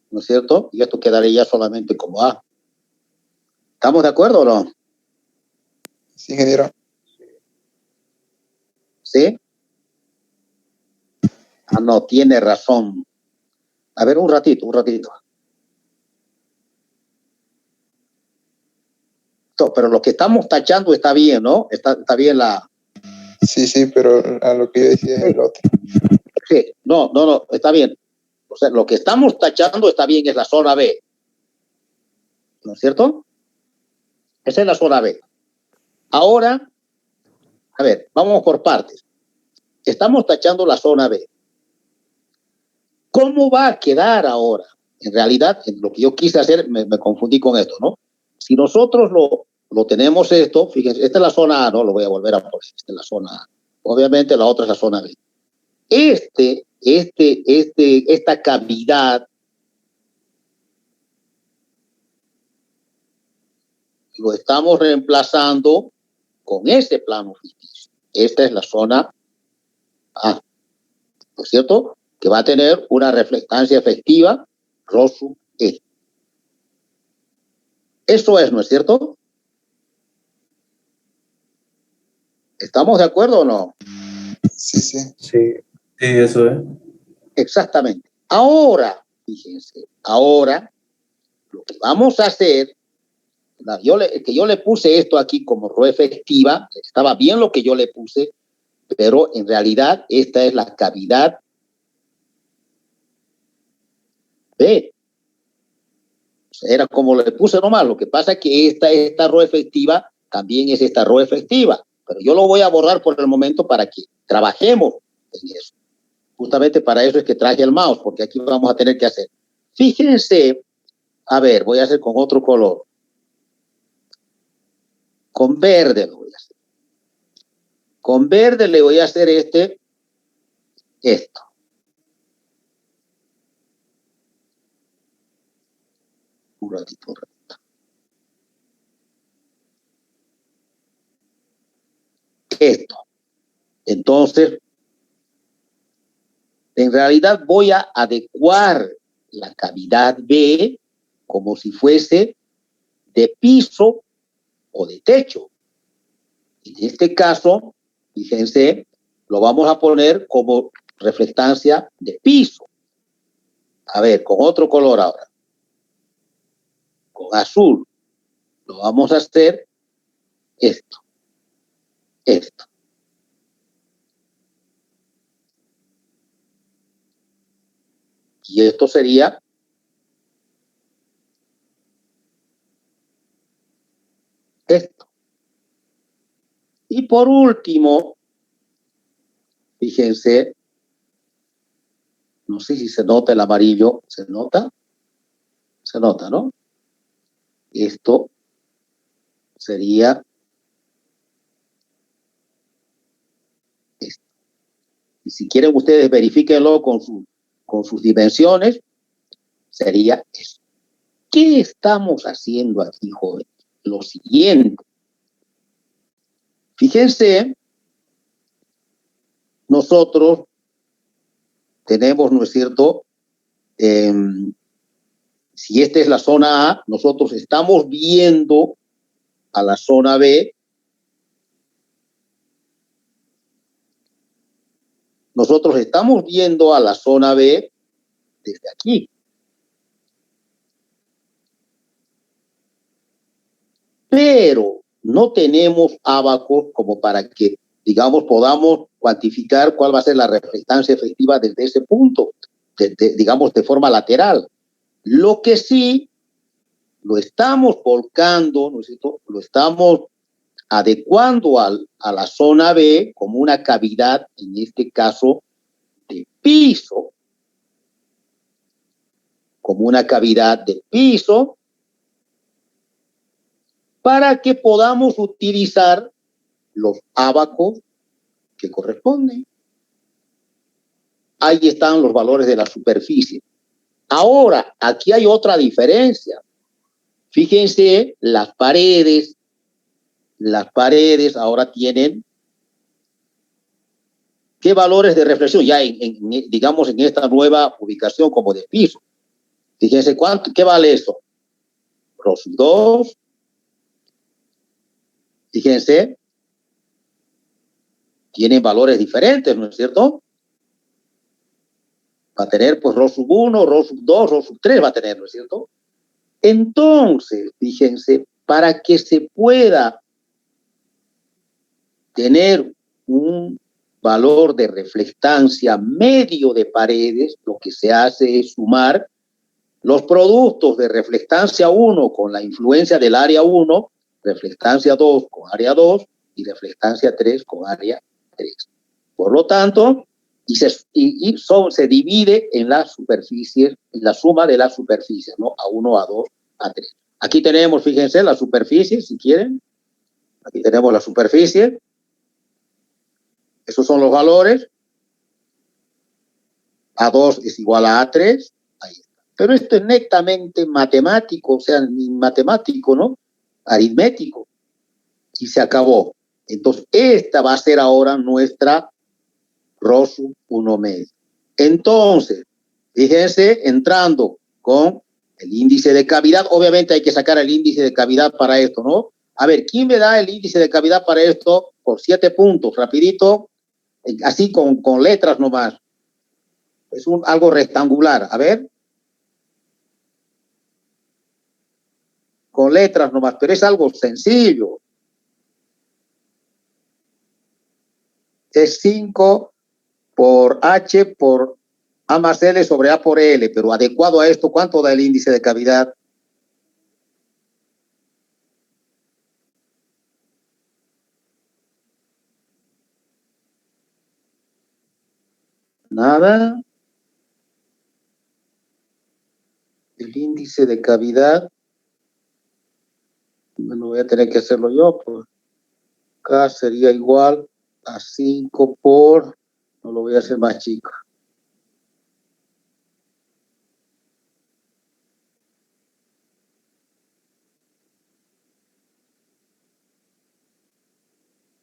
¿no es cierto? Y esto quedaría solamente como A. ¿Estamos de acuerdo o no? Sí, ingeniero. ¿Sí? Ah, no, tiene razón. A ver, un ratito. Pero lo que estamos tachando está bien, ¿no? Está bien la... Sí, sí, pero a lo que yo decía es el otro. Sí, no, está bien. O sea, lo que estamos tachando está bien, es la zona B. ¿No es cierto? Esa es la zona B. Ahora, a ver, vamos por partes. Estamos tachando la zona B. ¿Cómo va a quedar ahora? En realidad, lo que yo quise hacer, me confundí con esto, ¿no? Si nosotros lo tenemos esto, fíjense, esta es la zona A, ¿no? Lo voy a volver a poner, esta es la zona A. Obviamente la otra es la zona B. Esta cavidad lo estamos reemplazando con ese plano ficticio. Esta es la zona A, ¿no es cierto? Que va a tener una reflectancia efectiva rho sub E. Eso es, ¿no es cierto? ¿Estamos de acuerdo o no? Sí, sí. Sí. Sí, eso es. Exactamente. Ahora, fíjense, ahora lo que vamos a hacer, que yo le puse esto aquí como rho efectiva, estaba bien lo que yo le puse, pero en realidad esta es la cavidad B. O sea, era como le puse nomás, lo que pasa es que esta rho efectiva también es esta rho efectiva, pero yo lo voy a borrar por el momento para que trabajemos en eso. Justamente para eso es que traje el mouse, porque aquí vamos a tener que hacer. Fíjense, a ver, voy a hacer con otro color. Con verde lo voy a hacer. Con verde le voy a hacer esto. Un ratito. Esto. Entonces, en realidad voy a adecuar la cavidad B como si fuese de piso o de techo. En este caso, fíjense, lo vamos a poner como reflectancia de piso. A ver, con otro color ahora. Con azul. Lo vamos a hacer esto. Esto. Y esto sería esto. Y por último, fíjense, no sé si se nota el amarillo, ¿se nota? Se nota, ¿no? Esto sería esto. Y si quieren ustedes verifíquenlo con sus dimensiones, sería eso. ¿Qué estamos haciendo aquí, joven? Lo siguiente. Fíjense, nosotros tenemos, ¿no es cierto? Si esta es la zona A, nosotros estamos viendo a la zona B. Nosotros estamos viendo a la zona B desde aquí. pero no tenemos ábacos como para que, digamos, podamos cuantificar cuál va a ser la reflectancia efectiva desde ese punto, digamos, de forma lateral. Lo que sí, lo estamos volcando, ¿no es cierto? Lo estamos adecuando a la zona B como una cavidad, en este caso, de piso, como una cavidad de piso, para que podamos utilizar los ábacos que corresponden. Ahí están los valores de la superficie. Ahora, aquí hay otra diferencia. Fíjense, las paredes ahora tienen qué valores de reflexión ya digamos en esta nueva ubicación como de piso. Fíjense qué vale eso. ROSU 2. Fíjense, tienen valores diferentes, ¿no es cierto? Va a tener pues ROSU 1, ROSU 2, ROSU 3 va a tener, ¿no es cierto? Entonces, fíjense, para que se pueda tener un valor de reflectancia medio de paredes, lo que se hace es sumar los productos de reflectancia 1 con la influencia del área 1, reflectancia 2 con área 2 y reflectancia 3 con área 3. Por lo tanto, se divide en las superficies, en la suma de las superficies, ¿no? A1, A2, A3. Aquí tenemos, fíjense, la superficie, si quieren. Aquí tenemos la superficie. Esos son los valores. A2 es igual a A3. Ahí está. Pero esto es netamente matemático, o sea, ni matemático, ¿no? Aritmético. Y se acabó. Entonces, esta va a ser ahora nuestra ROSU 1 medio. Entonces, fíjense, entrando con el índice de cavidad, obviamente hay que sacar el índice de cavidad para esto, ¿no? A ver, ¿quién me da el índice de cavidad para esto? Por 7 puntos, rapidito, así con letras nomás. Es algo rectangular, a ver. Con letras nomás, pero es algo sencillo. Es 5 por H por A más L sobre A por L, pero adecuado a esto, ¿cuánto da el índice de cavidad? Nada. El índice de cavidad, bueno, voy a tener que hacerlo yo, pues K sería igual a 5 por, no lo voy a hacer más chico.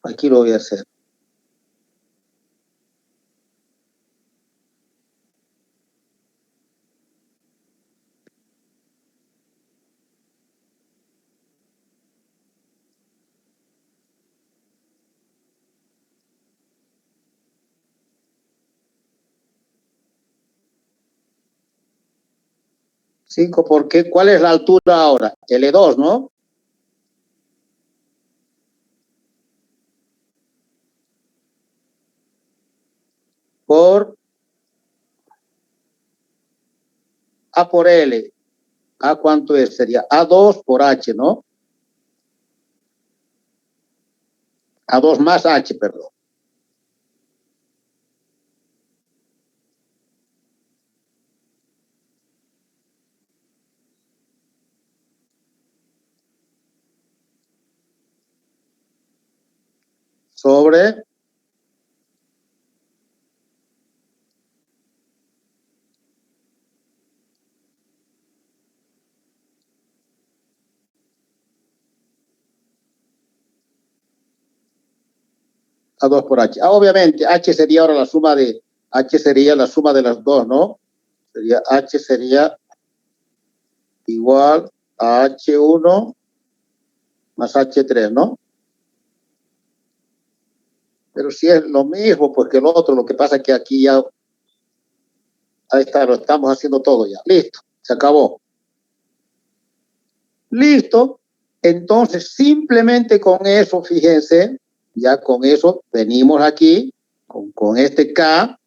Aquí lo voy a hacer. ¿5 por qué? ¿Cuál es la altura ahora? L2, ¿no? Por A por L. ¿A cuánto es? Sería A2 por H, ¿no? A2 más H, perdón. Sobre A2 por H. Obviamente, H sería ahora la suma de las dos, ¿no? H sería igual a H1 más H3, ¿no? Pero si es lo mismo, pues que el otro, lo que pasa es que aquí ya, ahí está, lo estamos haciendo todo ya. Listo, se acabó. Listo. Entonces, simplemente con eso, fíjense, ya con eso venimos aquí, con este K,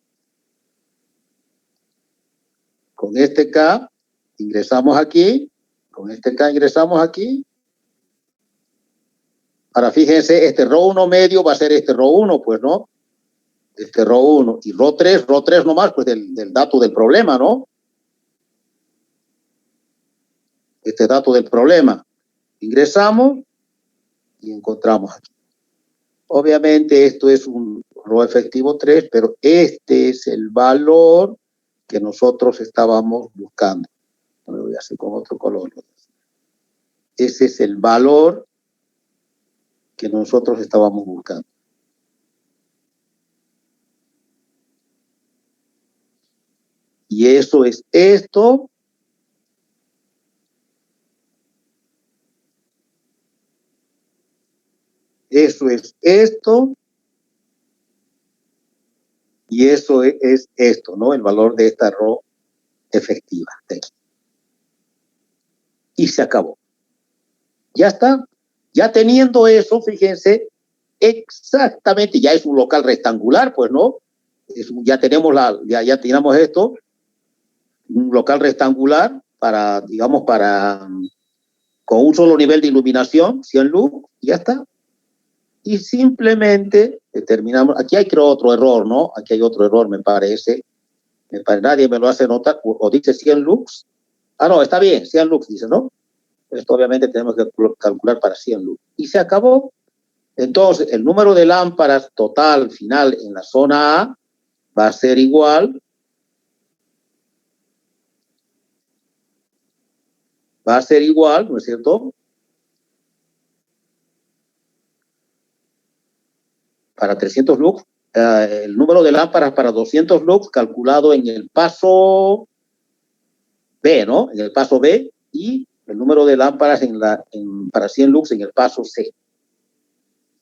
ingresamos aquí, con este K ingresamos aquí. Ahora fíjense, este ρ1 medio va a ser este ρ1, pues, ¿no? Este ρ1 y ρ3 nomás, pues, del dato del problema, ¿no? Este dato del problema. Ingresamos y encontramos aquí. Obviamente esto es un ρ efectivo 3, pero este es el valor que nosotros estábamos buscando. Lo voy a hacer con otro color. Ese es el valor que nosotros estábamos buscando. Y eso es esto. Eso es esto. Y eso es esto, ¿no? El valor de esta ρ efectiva de aquí. Y se acabó. Ya está. Ya teniendo eso, fíjense, exactamente, ya es un local rectangular, pues, ¿no? Ya tenemos ya tenemos esto, un local rectangular para, digamos, con un solo nivel de iluminación, 100 lux, ya está. Y simplemente determinamos, aquí hay creo otro error, ¿no? Aquí hay otro error, me parece, nadie me lo hace notar, o dice 100 lux. Ah, no, está bien, 100 lux dice, ¿no? Esto obviamente tenemos que calcular para 100 lux. Y se acabó. Entonces, el número de lámparas total final en la zona A va a ser igual, ¿no es cierto? Para 300 lux, el número de lámparas para 200 lux calculado en el paso B, ¿no? En el paso B, y el número de lámparas para 100 lux en el paso C.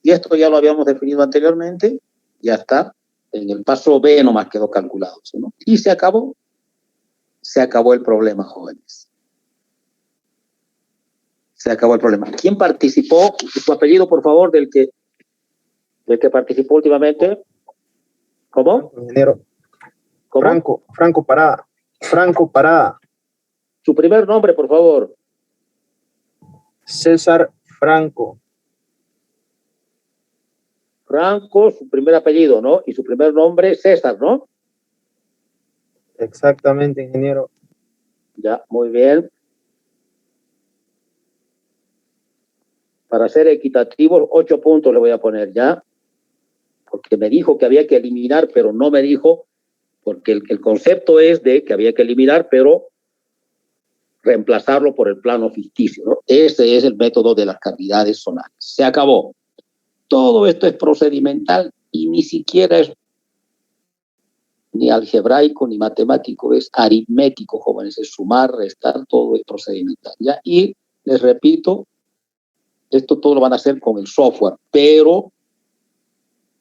Y esto ya lo habíamos definido anteriormente, ya está. En el paso B nomás quedó calculado, ¿no? Y se acabó el problema, jóvenes. Se acabó el problema. ¿Quién participó? Su apellido, por favor, del que participó últimamente. ¿Cómo? Ingeniero. ¿Cómo? Franco Parada. Su primer nombre, por favor. César Franco. Franco, su primer apellido, ¿no? Y su primer nombre, César, ¿no? Exactamente, ingeniero. Ya, muy bien. Para ser equitativo, 8 puntos le voy a poner, ¿ya? Porque me dijo que había que eliminar, pero no me dijo, porque el concepto es de que había que eliminar, pero reemplazarlo por el plano ficticio, ¿no? Ese es el método de las cavidades zonales. Se acabó. Todo esto es procedimental y ni siquiera es ni algebraico ni matemático, es aritmético, jóvenes, es sumar, restar, todo es procedimental, ¿ya? Y les repito, esto todo lo van a hacer con el software, pero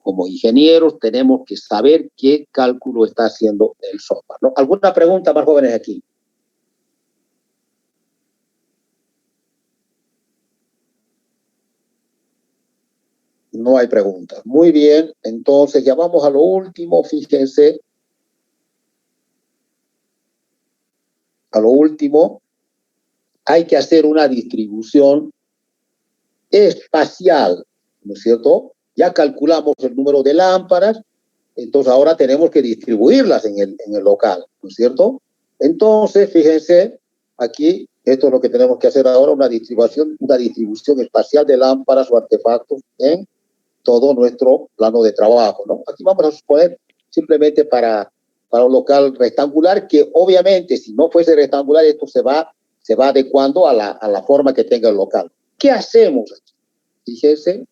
como ingenieros tenemos que saber qué cálculo está haciendo el software, ¿no? ¿Alguna pregunta más, jóvenes, aquí? No hay preguntas. Muy bien, entonces ya vamos a lo último, fíjense. A lo último, hay que hacer una distribución espacial, ¿no es cierto? Ya calculamos el número de lámparas, entonces ahora tenemos que distribuirlas en el local, ¿no es cierto? Entonces, fíjense, aquí, esto es lo que tenemos que hacer ahora, una distribución espacial de lámparas o artefactos en todo nuestro plano de trabajo, ¿no? Aquí vamos a suponer simplemente para un local rectangular, que obviamente si no fuese rectangular, esto se va adecuando a la forma que tenga el local. ¿Qué hacemos aquí? Fíjense,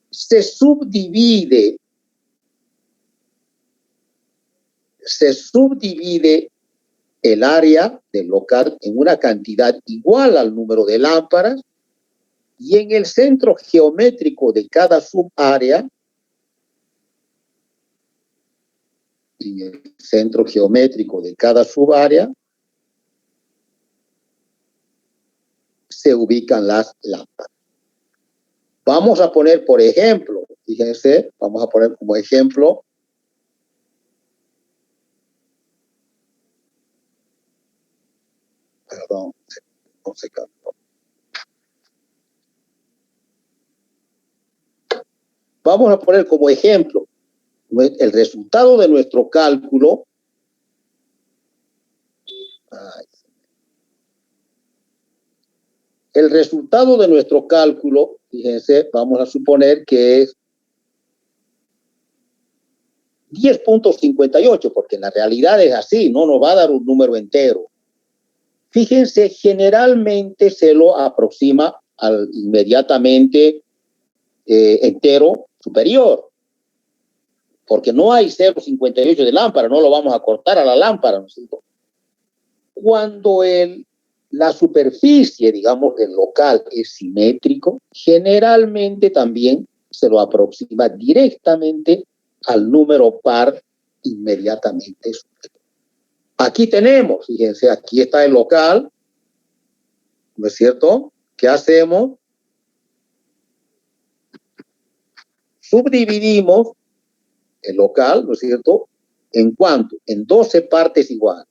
se subdivide el área del local en una cantidad igual al número de lámparas, y en el centro geométrico de cada subárea, se ubican las lámparas. Vamos a poner, por ejemplo, fíjense, vamos a poner como ejemplo perdón, no se cambió. Vamos a poner como ejemplo el resultado de nuestro cálculo. El resultado de nuestro cálculo, fíjense, vamos a suponer que es 10.58, porque en la realidad es así, no nos va a dar un número entero. Fíjense, generalmente se lo aproxima al inmediatamente entero superior, porque no hay 0.58 de lámpara, no lo vamos a cortar a la lámpara, ¿no es cierto? Cuando la superficie, digamos, del local es simétrico, generalmente también se lo aproxima directamente al número par inmediatamente superior. Aquí tenemos, fíjense, aquí está el local, ¿no es cierto? ¿Qué hacemos? Subdividimos el local, ¿no es cierto? ¿En cuánto? En 12 partes iguales.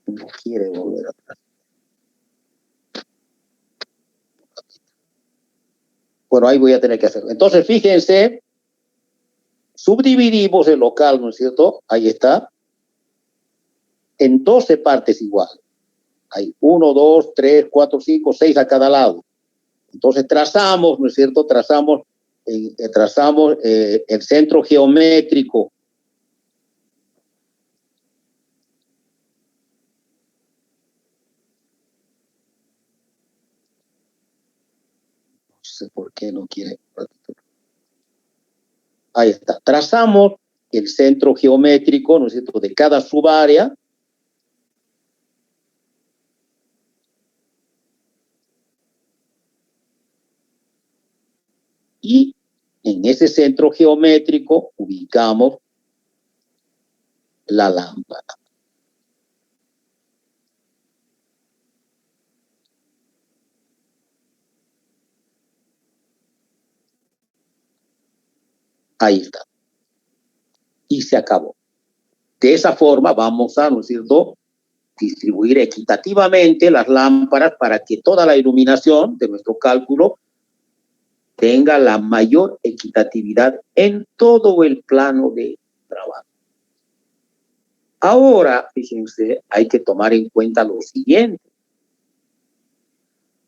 No quiere volver atrás. Bueno, ahí voy a tener que hacerlo. Entonces, fíjense, subdividimos el local, ¿no es cierto? Ahí está. En 12 partes iguales. Hay 1, 2, 3, 4, 5, 6 a cada lado. Entonces trazamos, ¿no es cierto? Trazamos el centro geométrico. No sé por qué no quiere. Ahí está. Trazamos el centro geométrico, ¿no es cierto?, de cada subárea. Y en ese centro geométrico ubicamos la lámpara. Ahí está. Y se acabó. De esa forma vamos a, ¿no es cierto?, distribuir equitativamente las lámparas para que toda la iluminación de nuestro cálculo tenga la mayor equitatividad en todo el plano de trabajo. Ahora, fíjense, hay que tomar en cuenta lo siguiente.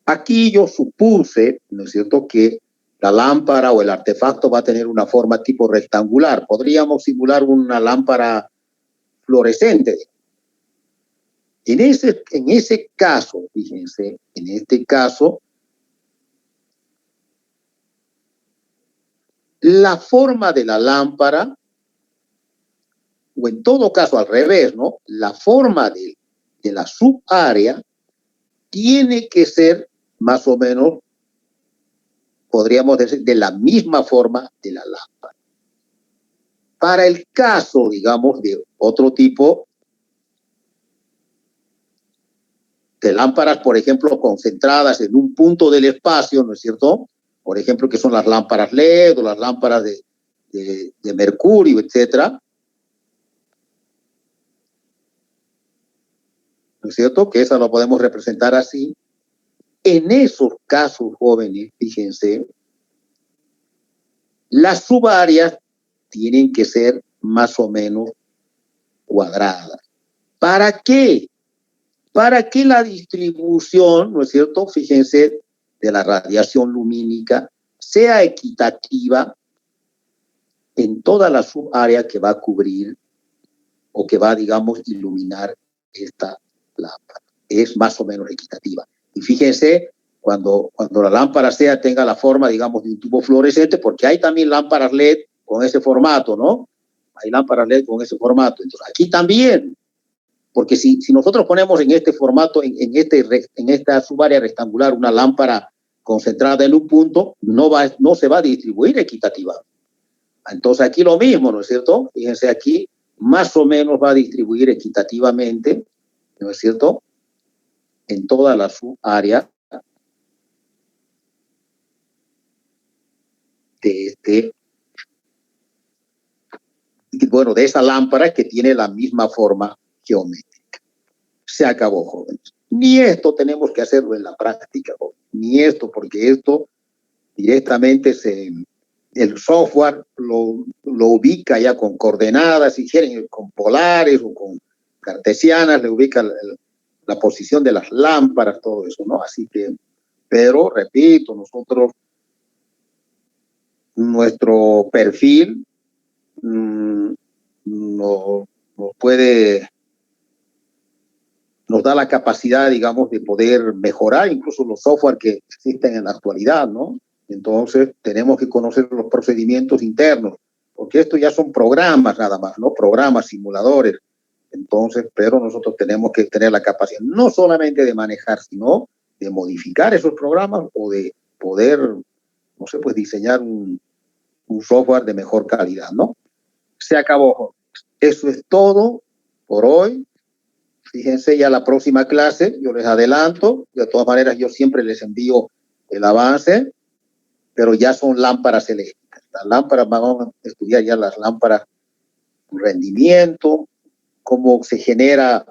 Aquí yo supuse, ¿no es cierto?, que la lámpara o el artefacto va a tener una forma tipo rectangular. Podríamos simular una lámpara fluorescente. En ese caso, fíjense, en este caso, la forma de la lámpara, o en todo caso al revés, ¿no?, la forma de la subárea tiene que ser más o menos, podríamos decir, de la misma forma de la lámpara. Para el caso, digamos, de otro tipo de lámparas, por ejemplo, concentradas en un punto del espacio, ¿no es cierto? Por ejemplo, que son las lámparas LED o las lámparas de mercurio, etcétera. ¿No es cierto? Que esa lo podemos representar así. En esos casos, jóvenes, fíjense, las subáreas tienen que ser más o menos cuadradas. ¿Para qué? Para que la distribución, ¿no es cierto?, fíjense, de la radiación lumínica sea equitativa en toda la subárea que va a cubrir o que va, digamos, iluminar esta lámpara. Es más o menos equitativa. Y fíjense, cuando la lámpara tenga la forma, digamos, de un tubo fluorescente, porque hay también lámparas LED con ese formato, ¿no? Hay lámparas LED con ese formato. Entonces, aquí también Porque si nosotros ponemos en este formato, en esta subárea rectangular, una lámpara concentrada en un punto, no se va a distribuir equitativamente. Entonces aquí lo mismo, ¿no es cierto? Fíjense aquí, más o menos va a distribuir equitativamente, ¿no es cierto?, en toda la subárea de esa lámpara que tiene la misma forma geométrica. Se acabó, jóvenes. Ni esto tenemos que hacerlo en la práctica, jóvenes. Ni esto, porque esto directamente el software lo ubica ya con coordenadas, si quieren, con polares o con cartesianas, le ubica la posición de las lámparas, todo eso, ¿no? Así que, pero repito, nuestro perfil nos da la capacidad, digamos, de poder mejorar incluso los software que existen en la actualidad, ¿no? Entonces, tenemos que conocer los procedimientos internos, porque esto ya son programas nada más, ¿no? Programas, simuladores. Entonces, pero nosotros tenemos que tener la capacidad no solamente de manejar, sino de modificar esos programas o de poder, no sé, pues diseñar un software de mejor calidad, ¿no? Se acabó. Eso es todo por hoy. Fíjense, ya la próxima clase, yo les adelanto, de todas maneras yo siempre les envío el avance, pero ya son lámparas eléctricas. Las lámparas, vamos a estudiar ya las lámparas, rendimiento, cómo se genera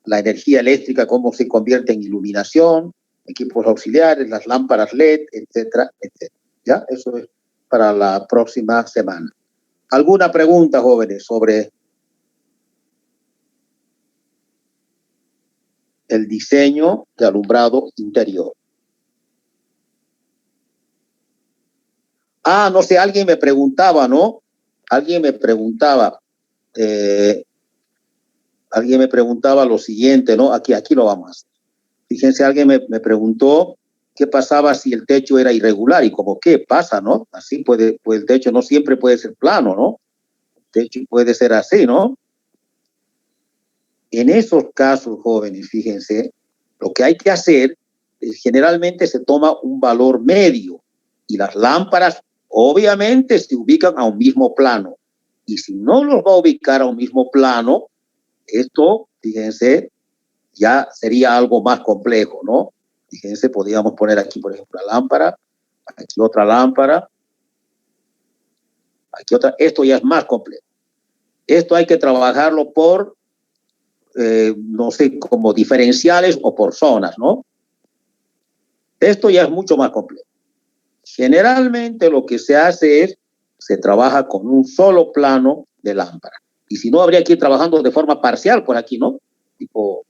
la energía eléctrica, cómo se convierte en iluminación, equipos auxiliares, las lámparas LED, etcétera, etcétera. ¿Ya? Eso es para la próxima semana. ¿Alguna pregunta, jóvenes, sobre el diseño de alumbrado interior? No sé, alguien me preguntaba, ¿no? Alguien me preguntaba lo siguiente, ¿no? Aquí lo vamos a hacer. Fíjense, alguien me preguntó qué pasaba si el techo era irregular y como qué pasa, ¿no? Así pues el techo no siempre puede ser plano, ¿no? El techo puede ser así, ¿no? En esos casos, jóvenes, fíjense, lo que hay que hacer es generalmente se toma un valor medio y las lámparas obviamente se ubican a un mismo plano. Y si no los va a ubicar a un mismo plano, esto, fíjense, ya sería algo más complejo, ¿no? Fíjense, podríamos poner aquí, por ejemplo, la lámpara, aquí otra lámpara, aquí otra. Esto ya es más complejo. Esto hay que trabajarlo por no sé, como diferenciales o por zonas, ¿no? Esto ya es mucho más complejo. Generalmente lo que se hace es, se trabaja con un solo plano de lámpara. Y si no, habría que ir trabajando de forma parcial por aquí, ¿no? Tipo,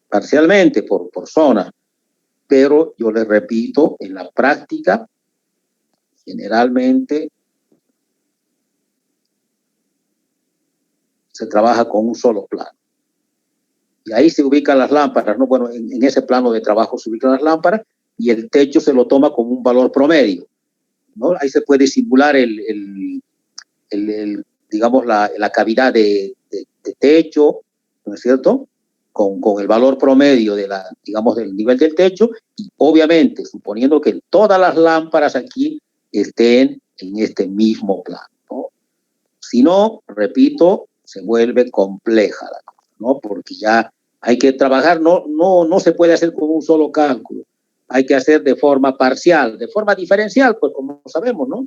parcialmente, por zona. Pero yo les repito, en la práctica, generalmente se trabaja con un solo plano. Y ahí se ubican las lámparas, ¿no? Bueno, en ese plano de trabajo se ubican las lámparas y el techo se lo toma como un valor promedio, ¿no? Ahí se puede simular digamos, la cavidad de techo, ¿no es cierto? Con el valor promedio digamos, del nivel del techo y obviamente suponiendo que todas las lámparas aquí estén en este mismo plano, ¿no? Si no, repito, se vuelve compleja la cosa, ¿no? Porque ya hay que trabajar, no se puede hacer con un solo cálculo, hay que hacer de forma parcial, de forma diferencial, pues como sabemos, ¿no?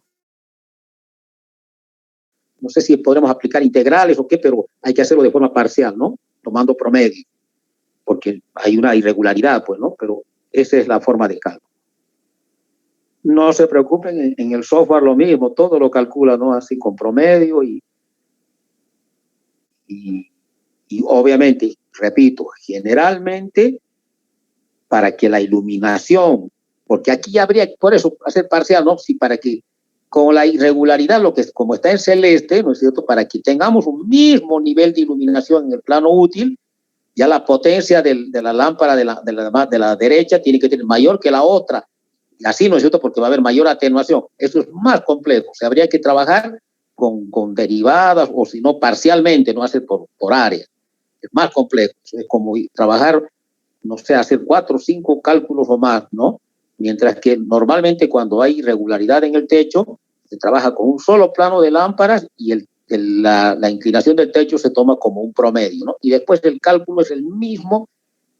No sé si podremos aplicar integrales o qué, pero hay que hacerlo de forma parcial, ¿no? Tomando promedio, porque hay una irregularidad, pues, ¿no? Pero esa es la forma de cálculo. No se preocupen, en el software lo mismo, todo lo calcula, ¿no? Así con promedio y obviamente, repito, generalmente para que la iluminación, porque aquí habría, por eso, hacer parcial, ¿no? Sí, para que con la irregularidad, como está en celeste, ¿no es cierto? Para que tengamos un mismo nivel de iluminación en el plano útil, ya la potencia de la lámpara de la derecha tiene que ser mayor que la otra. Y así, ¿no es cierto? Porque va a haber mayor atenuación. Eso es más complejo. O sea, habría que trabajar con derivadas o si no parcialmente, no hacer por áreas. es más complejo, es como trabajar, no sé, hacer 4 o 5 cálculos o más, ¿no? Mientras que normalmente cuando hay irregularidad en el techo, se trabaja con un solo plano de lámparas y la inclinación del techo se toma como un promedio, ¿no? Y después el cálculo es el mismo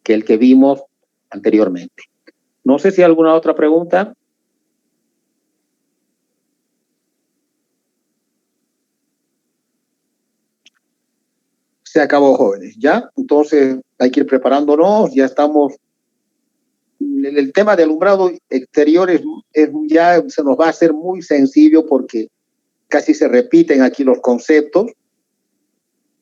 que el que vimos anteriormente. No sé si hay alguna otra pregunta. Se acabó, jóvenes, ¿ya? Entonces hay que ir preparándonos, ya estamos. El tema de alumbrado exterior ya se nos va a hacer muy sencillo porque casi se repiten aquí los conceptos,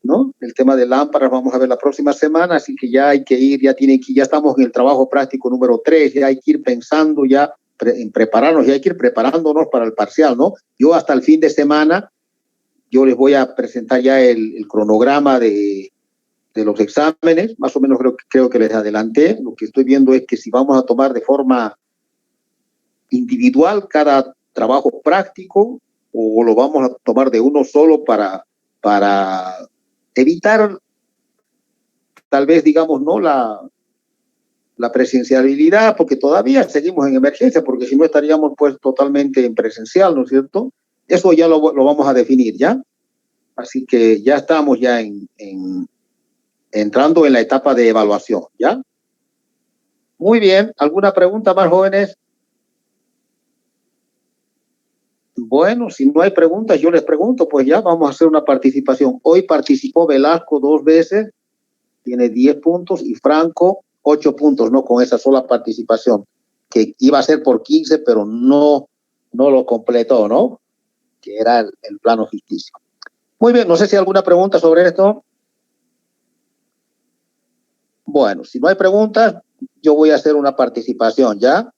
¿no? El tema de lámparas vamos a ver la próxima semana, así que ya hay que ir, ya estamos en el trabajo práctico número 3, ya hay que ir pensando ya en prepararnos, ya hay que ir preparándonos para el parcial, ¿no? Yo hasta el fin de semana, yo les voy a presentar ya el cronograma de los exámenes, más o menos creo que les adelanté. Lo que estoy viendo es que si vamos a tomar de forma individual cada trabajo práctico o lo vamos a tomar de uno solo para evitar tal vez, digamos, no la presencialidad, porque todavía seguimos en emergencia, porque si no estaríamos pues totalmente en presencial, ¿no es cierto? Eso ya lo vamos a definir, ¿ya? Así que ya estamos ya entrando en la etapa de evaluación, ¿ya? Muy bien. ¿Alguna pregunta más, jóvenes? Bueno, si no hay preguntas, yo les pregunto, pues ya vamos a hacer una participación. Hoy participó Velasco 2 veces, tiene 10 puntos, y Franco 8 puntos, ¿no? Con esa sola participación, que iba a ser por 15, pero no lo completó, ¿no? Que era el plano ficticio. Muy bien, no sé si hay alguna pregunta sobre esto. Bueno, si no hay preguntas, yo voy a hacer una participación, ¿ya?